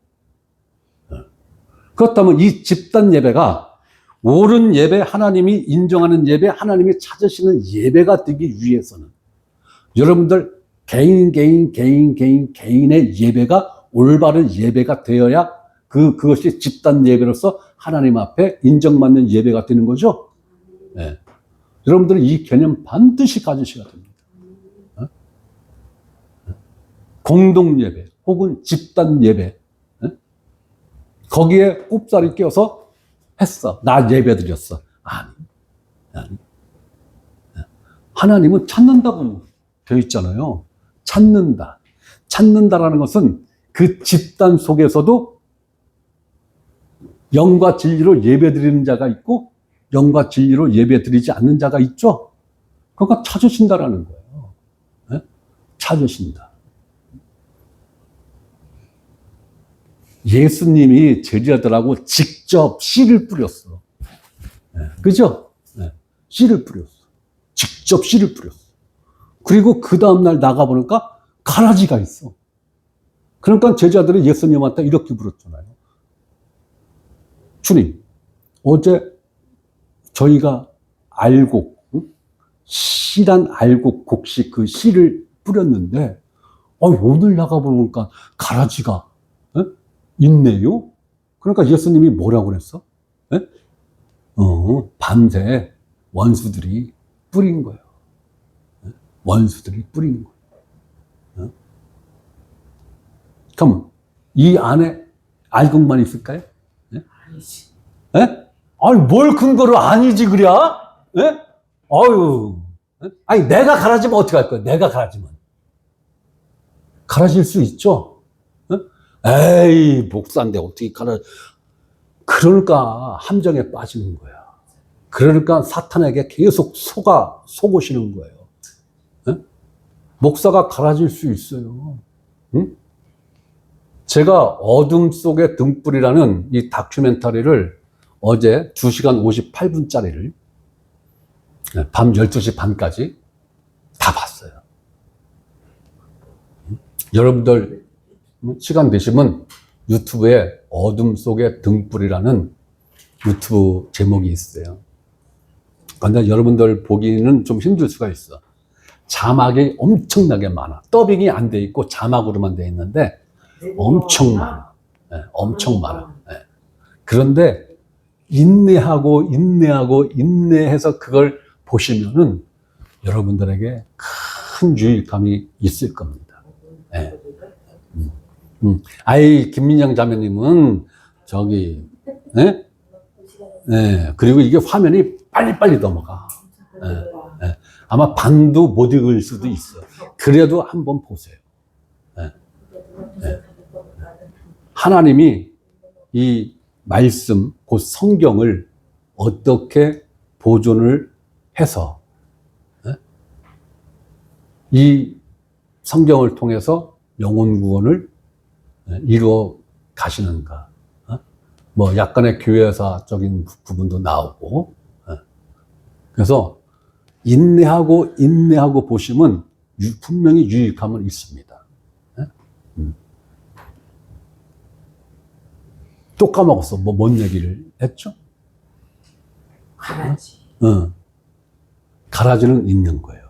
그렇다면 이 집단 예배가 옳은 예배, 하나님이 인정하는 예배, 하나님이 찾으시는 예배가 되기 위해서는 여러분들 개인의 예배가 올바른 예배가 되어야 그것이 집단 예배로서 하나님 앞에 인정받는 예배가 되는 거죠. 네. 여러분들은 이 개념 반드시 가지셔야 됩니다. 공동 예배 혹은 집단 예배, 거기에 꼽살이 껴서 했어. 나 예배 드렸어. 아니. 하나님은 찾는다고 되어 있잖아요. 찾는다라는 것은 그 집단 속에서도 영과 진리로 예배 드리는 자가 있고 영과 진리로 예배 드리지 않는 자가 있죠. 그러니까 찾으신다라는 거예요. 네? 찾으신다. 예수님이 제자들하고 직접 씨를 뿌렸어. 네. 그죠? 네. 씨를 뿌렸어. 직접 씨를 뿌렸어. 그리고 그 다음날 나가보니까 가라지가 있어. 그러니까 제자들이 예수님한테 이렇게 물었잖아요. 주님, 어제 저희가 알곡, 씨란 알곡 곡식 그 씨를 뿌렸는데, 오늘 나가보니까 가라지가 있네요? 그러니까 예수님이 뭐라고 그랬어? 밤새 원수들이 뿌린 거예요. 원수들이 뿌린 거예요. 그러면 이 안에 알곡만 있을까요? 아니지. 아니, 뭘 근거로 아니지, 그래? 아니, 내가 가라지면 어떻게 할 거야? 내가 가라지면. 가라질 수 있죠? 에이, 목사인데 어떻게 그러니까 함정에 빠지는 거야. 그러니까 사탄에게 계속 속으시는 거예요. 목사가 가라질 수 있어요. 응? 제가 어둠 속의 등불이라는 이 다큐멘터리를 어제 2시간 58분짜리를 밤 12시 반까지 다 봤어요. 여러분들 시간 되시면 유튜브에 어둠 속의 등불이라는 유튜브 제목이 있어요. 근데 여러분들 보기는 좀 힘들 수가 있어. 자막이 엄청나게 많아. 더빙이 안 돼 있고 자막으로만 돼 있는데 엄청 많아. 네, 엄청 많아. 네. 그런데 인내하고 인내해서 그걸 보시면은 여러분들에게 큰 유익감이 있을 겁니다. 네. 아이, 김민영 자매님은 저기, 네? 네. 그리고 이게 화면이 빨리빨리 넘어가. 네. 네. 아마 반도 못 읽을 수도 있어. 그래도 한번 보세요. 네. 네. 하나님이 이 말씀, 곧 성경을 어떻게 보존을 해서 이 성경을 통해서 영혼 구원을 이루어 가시는가. 뭐 약간의 교회사적인 부분도 나오고. 그래서 인내하고 보시면 분명히 유익함은 있습니다. 또 까먹었어. 뭔 얘기를 했죠? 가라지. 가라지는 있는 거예요.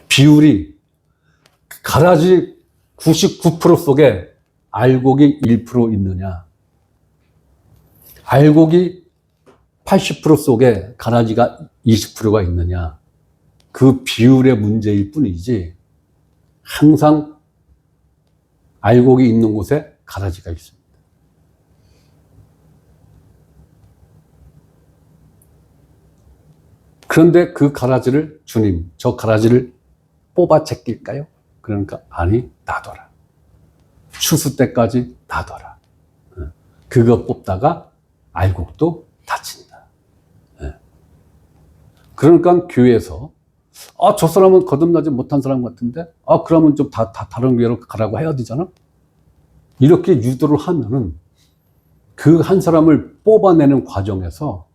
비율이 가라지 99% 속에 알곡이 1% 있느냐, 알곡이 80% 속에 가라지가 20%가 있느냐, 그 비율의 문제일 뿐이지 항상 알곡이 있는 곳에 가라지가 있습니다. 그런데 그 가라지를 주님, 저 가라지를 뽑아 제낄까요? 그러니까 아니, 놔둬라. 추수 때까지 놔둬라. 그거 뽑다가 알곡도 다친다. 그러니까 교회에서 저 사람은 거듭나지 못한 사람 같은데 그러면 좀 다른 교회로 가라고 해야 되잖아. 이렇게 유도를 하면은 그 한 사람을 뽑아내는 과정에서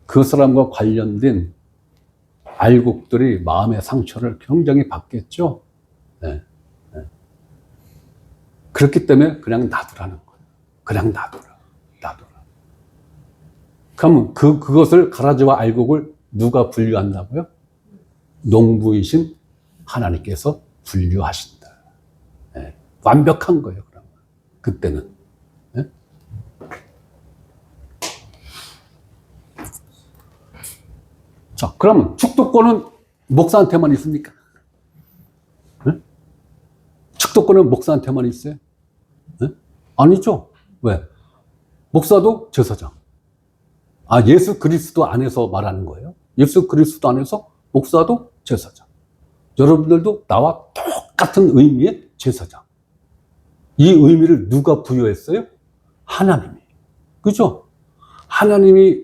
그 사람과 관련된 알곡들이 마음의 상처를 굉장히 받겠죠. 네. 네. 그렇기 때문에 그냥 놔두라는 거예요. 그냥 놔둬라. 그러면 그것을 가라지와 알곡을 누가 분류한다고요? 농부이신 하나님께서 분류하신다. 네. 완벽한 거예요. 그러면 그때는. 네? 자, 그러면 축도권은 목사한테만 있습니까? 네? 축도권은 목사한테만 있어요? 네? 아니죠. 왜? 목사도 제사장. 예수 그리스도 안에서 말하는 거예요. 예수 그리스도 안에서 목사도 제사장. 여러분들도 나와 똑같은 의미의 제사장. 이 의미를 누가 부여했어요? 하나님이. 그죠? 하나님이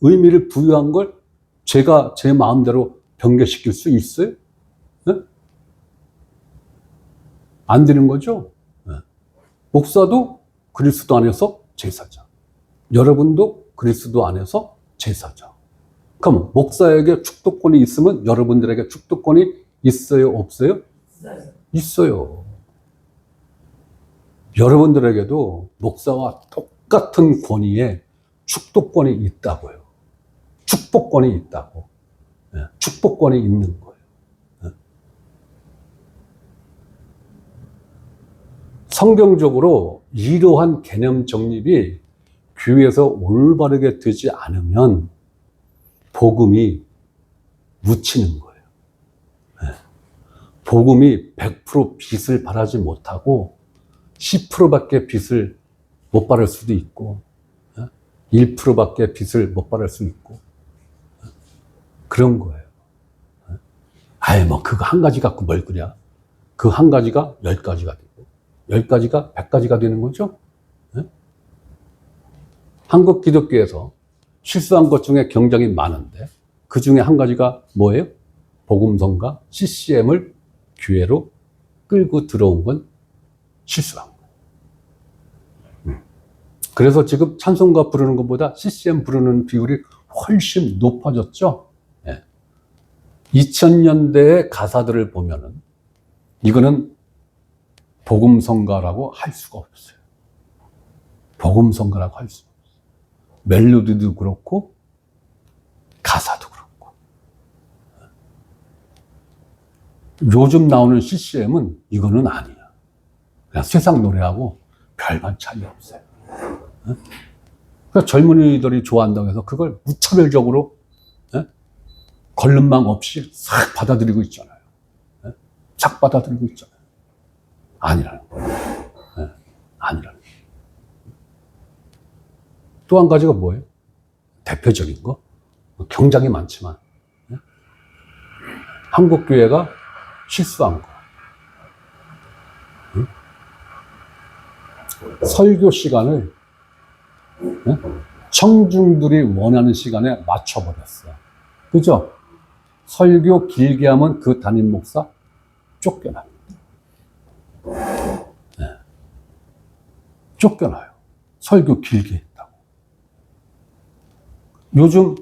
의미를 부여한 걸 제가 제 마음대로 변개시킬 수 있어요? 네? 안 되는 거죠? 네. 목사도 그리스도 안에서 제사장. 여러분도 그리스도 안에서 제사장. 그럼 목사에게 축도권이 있으면 여러분들에게 축도권이 있어요? 없어요? 있어요. 여러분들에게도 목사와 똑같은 권위에 축도권이 있다고요. 축복권이 있다고. 축복권이 있는 거예요. 성경적으로 이러한 개념 정립이 교회에서 올바르게 되지 않으면 복음이 묻히는 거예요. 복음이 100% 빛을 발하지 못하고 10%밖에 빛을 못 발할 수도 있고 1%밖에 빛을 못 발할 수 있고 그런 거예요. 뭐 그거 한 가지 갖고 뭘 그래. 그 한 가지가 10가지가 되고 10가지가 100가지가 되는 거죠. 한국 기독교에서 실수한 것 중에 굉장히 많은데 그 중에 한 가지가 뭐예요? 복음성가 CCM을 교회로 끌고 들어온 건 실수한 거예요. 그래서 지금 찬송가 부르는 것보다 CCM 부르는 비율이 훨씬 높아졌죠. 예. 2000년대의 가사들을 보면은 이거는 복음성가라고 할 수가 없어요. 복음성가라고 할 수가 없어요. 멜로디도 그렇고 가사도 그렇고. 요즘 나오는 CCM은 이거는 아니야. 그냥 세상 노래하고 별반 차이 없어요. 그러니까 젊은이들이 좋아한다고 해서 그걸 무차별적으로 걸름망 없이 싹 받아들이고 있잖아요. 싹 받아들이고 있잖아요. 아니라는 거예요. 아니라는 거예요. 또 한 가지가 뭐예요? 대표적인 거? 굉장히 많지만 한국교회가 실수한 거. 설교 시간을 청중들이 원하는 시간에 맞춰버렸어요. 그죠? 설교 길게 하면 그 담임 목사 쫓겨납니다. 쫓겨나요. 설교 길게 했다고. 요즘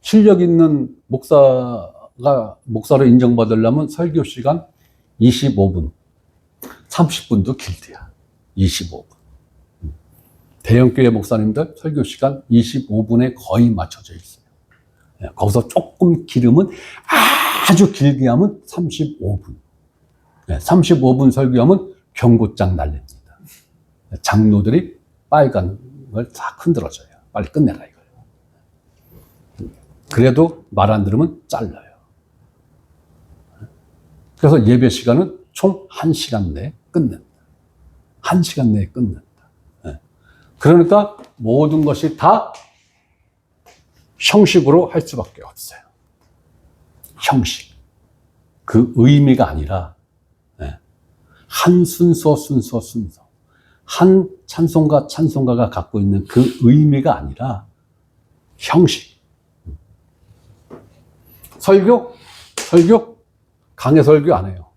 실력 있는 목사로 인정받으려면 설교 시간 25분, 30분도 길대야. 25분. 대형교회 목사님들 설교 시간 25분에 거의 맞춰져 있어요. 거기서 조금 기르면 아주 길게 하면 35분. 35분 설교하면 경고장 날립니다. 장로들이 빨간 걸 다 흔들어줘요. 빨리 끝내라 이거예요. 그래도 말 안 들으면 잘라요. 그래서 예배 시간은 총 1시간 내에 끝낸다. 1시간 내에 끝낸다. 그러니까 모든 것이 다 형식으로 할 수밖에 없어요. 형식. 그 의미가 아니라 한 순서. 한 찬송가가 갖고 있는 그 의미가 아니라 형식. 설교? 강해 설교 안 해요.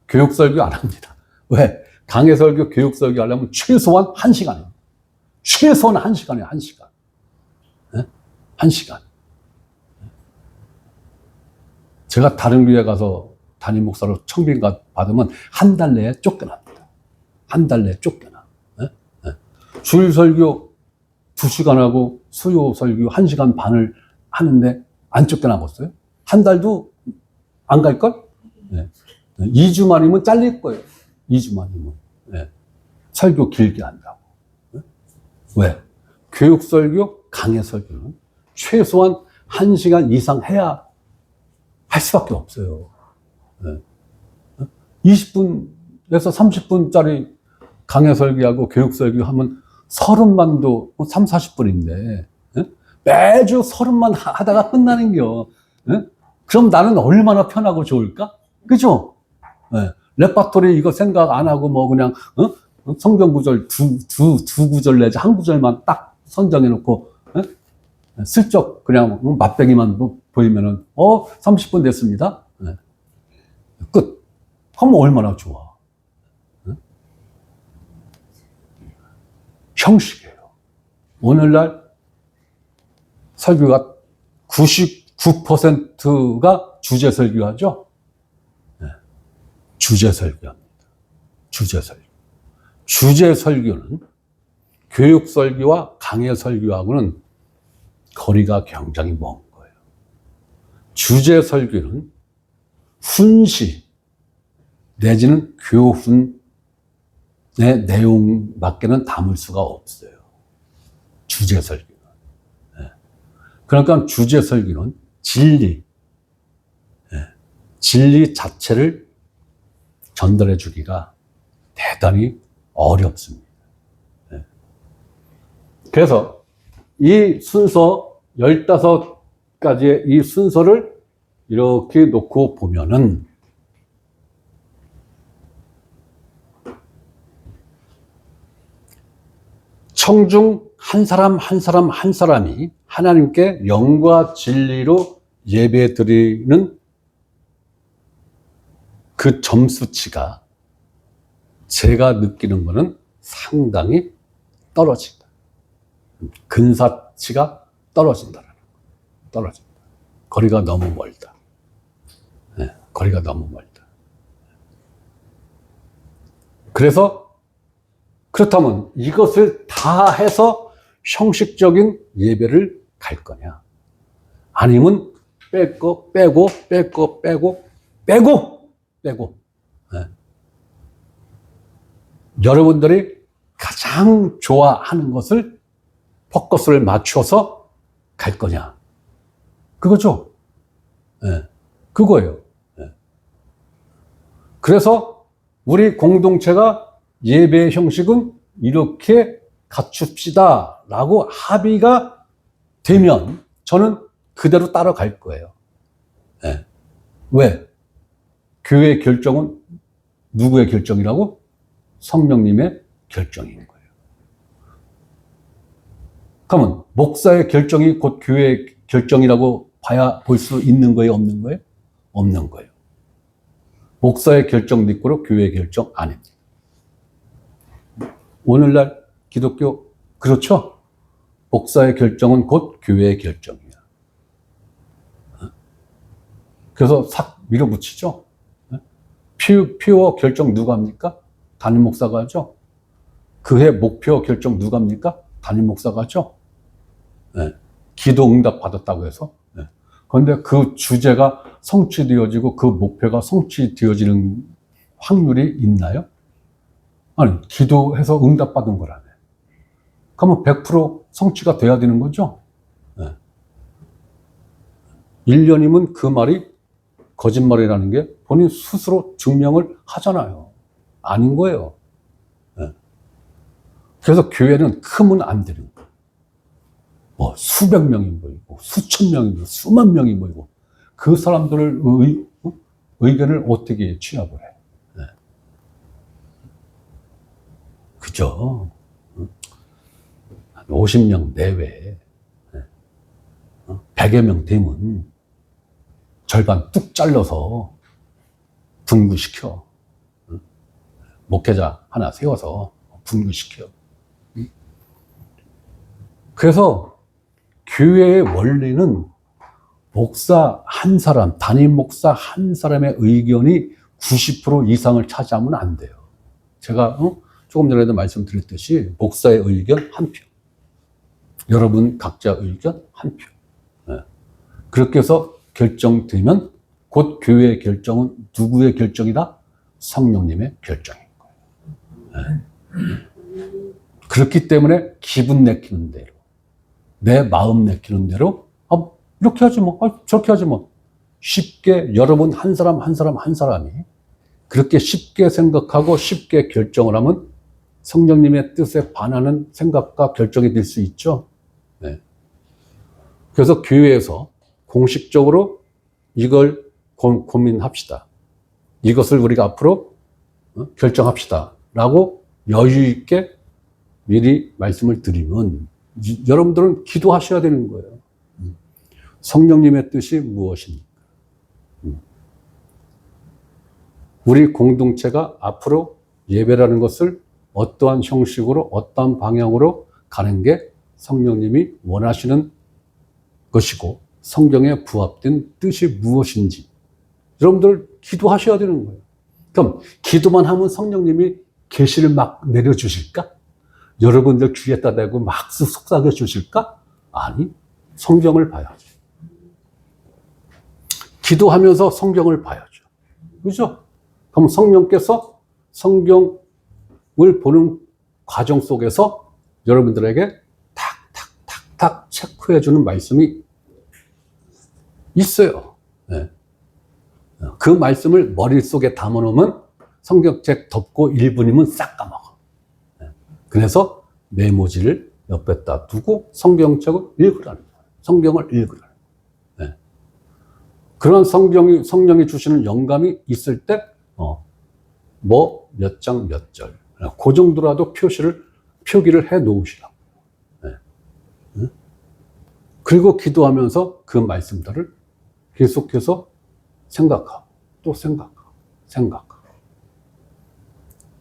교육 설교 안 합니다. 왜? 강해 설교, 교육 설교 하려면 최소한 1시간이에요. 최소한 1시간이에요, 1시간. 1시간. 제가 다른 교회 가서 담임 목사로 청빙 받으면 한 달 내에 쫓겨납니다. 한 달 내에 쫓겨나. 주일 설교 2시간 하고 수요 설교 1시간 반을 하는데 안 쫓겨나겠어요? 한 달도 안 갈걸? 2주 만이면 잘릴 거예요. 2주 만이면. 설교 길게 한다고. 왜? 교육 설교, 강해 설교는 최소한 1시간 이상 해야 할 수밖에 없어요. 20분에서 30분짜리 강해 설교하고 교육 설교하면 30만도 3, 40분인데 매주 30만 하다가 끝나는겨. 그럼 나는 얼마나 편하고 좋을까? 그죠? 레파토리 이거 생각 안 하고 뭐 그냥 성경 구절 두 구절 내지 한 구절만 딱 선정해 놓고 슬쩍 그냥 맛배기만 보이면은 30분 됐습니다. 끝. 그럼 얼마나 좋아. 형식이에요. 오늘날 설교가 99%가 주제 설교하죠. 주제 설교합니다. 주제 설교. 주제 설교는 교육 설교와 강해 설교하고는 거리가 굉장히 먼 거예요. 주제 설교는 훈시 내지는 교훈의 내용밖에는 담을 수가 없어요. 주제 설교는. 그러니까 주제 설교는 진리 자체를 전달해 주기가 대단히 어렵습니다. 그래서 이 순서 15가지의 이 순서를 이렇게 놓고 보면은 청중 한 사람이 하나님께 영과 진리로 예배 드리는 그 점수치가 제가 느끼는 거는 상당히 떨어진다. 근사치가 떨어진다. 떨어진다. 거리가 너무 멀다. 네, 거리가 너무 멀다. 그래서 그렇다면 이것을 다 해서 형식적인 예배를 갈 거냐? 아니면 빼고 빼고 빼고 빼고 빼고 빼고 네. 여러분들이 가장 좋아하는 것을 포커스를 맞춰서 갈 거냐? 그거죠. 네. 그거예요. 네. 그래서 우리 공동체가 예배 형식은 이렇게 갖춥시다 라고 합의가 되면 저는 그대로 따라갈 거예요. 네. 왜? 교회의 결정은 누구의 결정이라고? 성령님의 결정인 거예요. 그러면 목사의 결정이 곧 교회의 결정이라고 볼 수 있는 거예요? 없는 거예요? 없는 거예요. 목사의 결정 믿고로 교회의 결정 아닙니다. 오늘날 기독교 그렇죠? 목사의 결정은 곧 교회의 결정이야. 그래서 싹 밀어붙이죠. 피워 결정 누가 합니까? 담임 목사가 하죠. 그해 목표 결정 누가 합니까? 담임 목사가 하죠. 네. 기도 응답 받았다고 해서. 네. 그런데 그 주제가 성취되어지고 그 목표가 성취되어지는 확률이 있나요? 아니, 기도해서 응답 받은 거라며. 그러면 100% 성취가 돼야 되는 거죠? 네. 1년이면 그 말이 거짓말이라는 게 본인 스스로 증명을 하잖아요. 아닌 거예요. 네. 그래서 교회는 크면 안 되는 거예요. 뭐 수백 명이 모이고 수천 명이 모이고 수만 명이 모이고 그 사람들을 의견을 어떻게 취합을 해. 네. 그죠? 50명 내외 100여 명 되면 절반 뚝 잘라서 분구시켜. 목회자 하나 세워서 분구시켜. 그래서 교회의 원리는 목사 한 사람, 담임 목사 한 사람의 의견이 90% 이상을 차지하면 안 돼요. 제가 조금 전에도 말씀드렸듯이 목사의 의견 한 표, 여러분 각자 의견 한 표. 네. 그렇게 해서 결정되면 곧 교회의 결정은 누구의 결정이다? 성령님의 결정인 거예요. 네. 그렇기 때문에 기분 내키는 대로, 내 마음 내키는 대로 이렇게 하지 뭐, 저렇게 하지 뭐. 쉽게 여러분 한 사람 한 사람 한 사람이 그렇게 쉽게 생각하고 쉽게 결정을 하면 성령님의 뜻에 반하는 생각과 결정이 될 수 있죠. 네. 그래서 교회에서 공식적으로 이걸 고민합시다. 이것을 우리가 앞으로 결정합시다. 라고 여유 있게 미리 말씀을 드리면 여러분들은 기도하셔야 되는 거예요. 성령님의 뜻이 무엇입니까? 우리 공동체가 앞으로 예배라는 것을 어떠한 형식으로 어떠한 방향으로 가는 게 성령님이 원하시는 것이고 성경에 부합된 뜻이 무엇인지 여러분들 기도하셔야 되는 거예요. 그럼 기도만 하면 성령님이 계시를 막 내려주실까? 여러분들 귀에다 대고 막 속삭여 주실까? 아니, 성경을 봐야죠. 기도하면서 성경을 봐야죠. 그죠? 그럼 성령께서 성경을 보는 과정 속에서 여러분들에게 탁탁탁탁 체크해 주는 말씀이 있어요. 네. 그 말씀을 머릿속에 담아놓으면 성경책 덮고 1분이면 싹 까먹어. 네. 그래서 메모지를 옆에다 두고 성경책을 읽으라는 거예요. 성경을 읽으라는 거예요. 네. 그런 성령이 주시는 영감이 있을 때 뭐 몇 장 몇 절 그 정도라도 표기를 해 놓으시라고. 네. 그리고 기도하면서 그 말씀들을 계속해서 생각하고 또 생각하고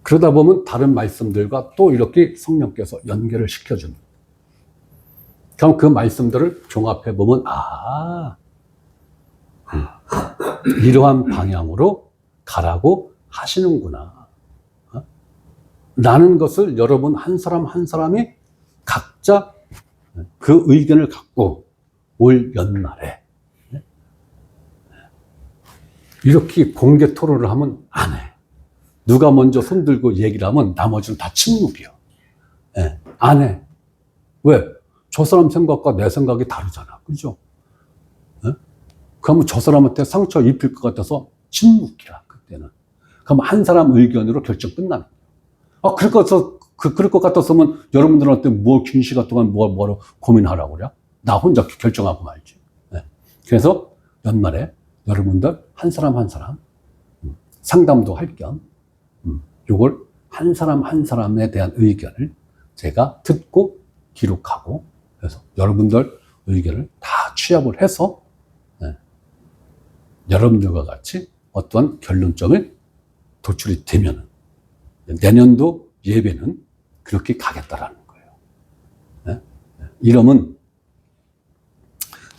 그러다 보면 다른 말씀들과 또 이렇게 성령께서 연결을 시켜줍니다. 그럼 그 말씀들을 종합해 보면 이러한 방향으로 가라고 하시는구나. 라는 것을 여러분 한 사람 한 사람이 각자 그 의견을 갖고 올 연말에 이렇게 공개 토론을 하면 안 해. 누가 먼저 손들고 얘기를 하면 나머지는 다 침묵이요. 예, 안 해. 왜? 저 사람 생각과 내 생각이 다르잖아. 그죠? 예? 그러면 저 사람한테 상처 입힐 것 같아서 침묵이야, 그때는. 그럼 한 사람 의견으로 결정 끝나는 거야. 그럴 것 같았으면 여러분들한테 긴 시간 동안 뭐로 고민하라고 그래? 나 혼자 결정하고 말지. 예. 그래서 연말에 여러분들 한 사람 한 사람 상담도 할 겸 요걸 한 사람 한 사람에 대한 의견을 제가 듣고 기록하고 그래서 여러분들 의견을 다 취합을 해서 여러분들과 같이 어떠한 결론점에 도출이 되면 내년도 예배는 그렇게 가겠다라는 거예요. 이러면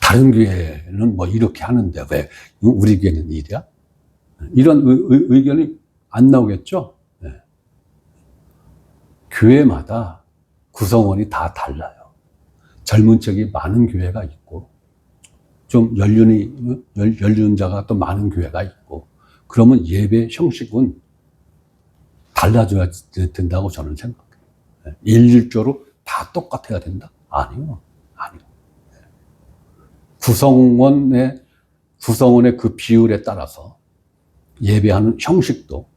다른 교회는 뭐 이렇게 하는데 왜 우리 교회는 이래야? 이런 의견이 안 나오겠죠? 교회마다 구성원이 다 달라요. 젊은 층이 많은 교회가 있고 좀 연륜자가 또 많은 교회가 있고 그러면 예배 형식은 달라져야 된다고 저는 생각해요. 일률적으로 다 똑같아야 된다? 아니요. 구성원의 그 비율에 따라서 예배하는 형식도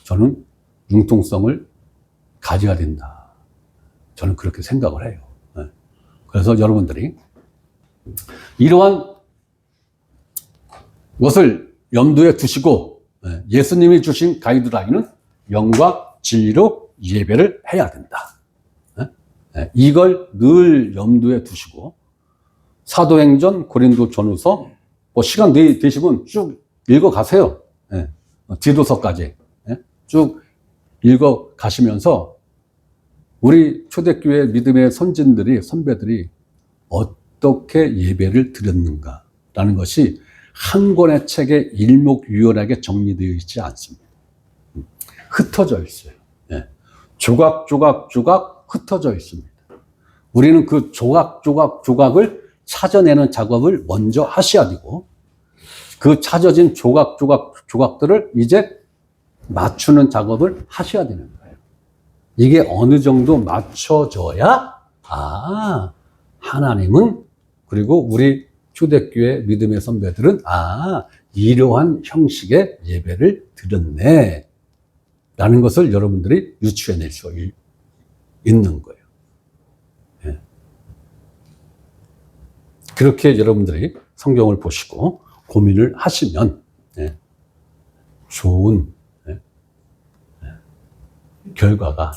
저는 융통성을 가져야 된다. 저는 그렇게 생각을 해요. 그래서 여러분들이 이러한 것을 염두에 두시고 예수님이 주신 가이드라인은 영과 진리로 예배를 해야 된다. 이걸 늘 염두에 두시고 사도행전, 고린도전후서 시간 되시면 쭉 읽어가세요. 디도서까지 쭉 읽어가시면서 우리 초대교회 믿음의 선배들이 어떻게 예배를 드렸는가라는 것이 한 권의 책에 일목요연하게 정리되어 있지 않습니다. 흩어져 있어요. 조각 흩어져 있습니다. 우리는 그 조각을 찾아내는 작업을 먼저 하셔야 되고 그 찾아진 조각들을 이제 맞추는 작업을 하셔야 되는 거예요. 이게 어느 정도 맞춰져야 하나님은 그리고 우리 초대교회 믿음의 선배들은 이러한 형식의 예배를 드렸네 라는 것을 여러분들이 유추해낼 수 있는 거예요. 그렇게 여러분들이 성경을 보시고 고민을 하시면 좋은 결과가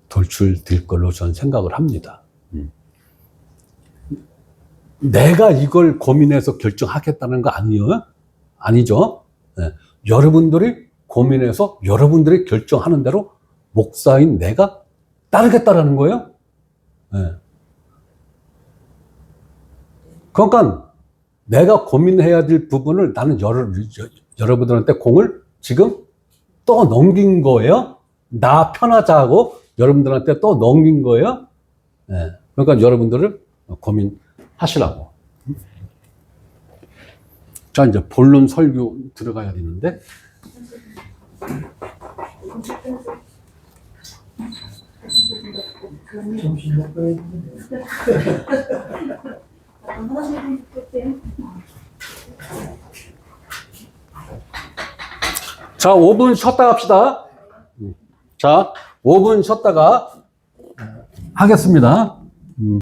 돌출될 걸로 저는 생각을 합니다. 내가 이걸 고민해서 결정하겠다는 거 아니죠. 여러분들이 고민해서 여러분들이 결정하는 대로 목사인 내가 따르겠다라는 거예요. 그러니까 내가 고민해야 될 부분을 나는 여러분들한테 공을 지금 또 넘긴 거예요. 나 편하자고 여러분들한테 또 넘긴 거예요. 그러니까 여러분들을 고민하시라고. 자, 이제 본론 설교 들어가야 되는데. 점심 먹고 했는데. 자, 5분 쉬었다 갑시다. 자, 5분 쉬었다가 하겠습니다.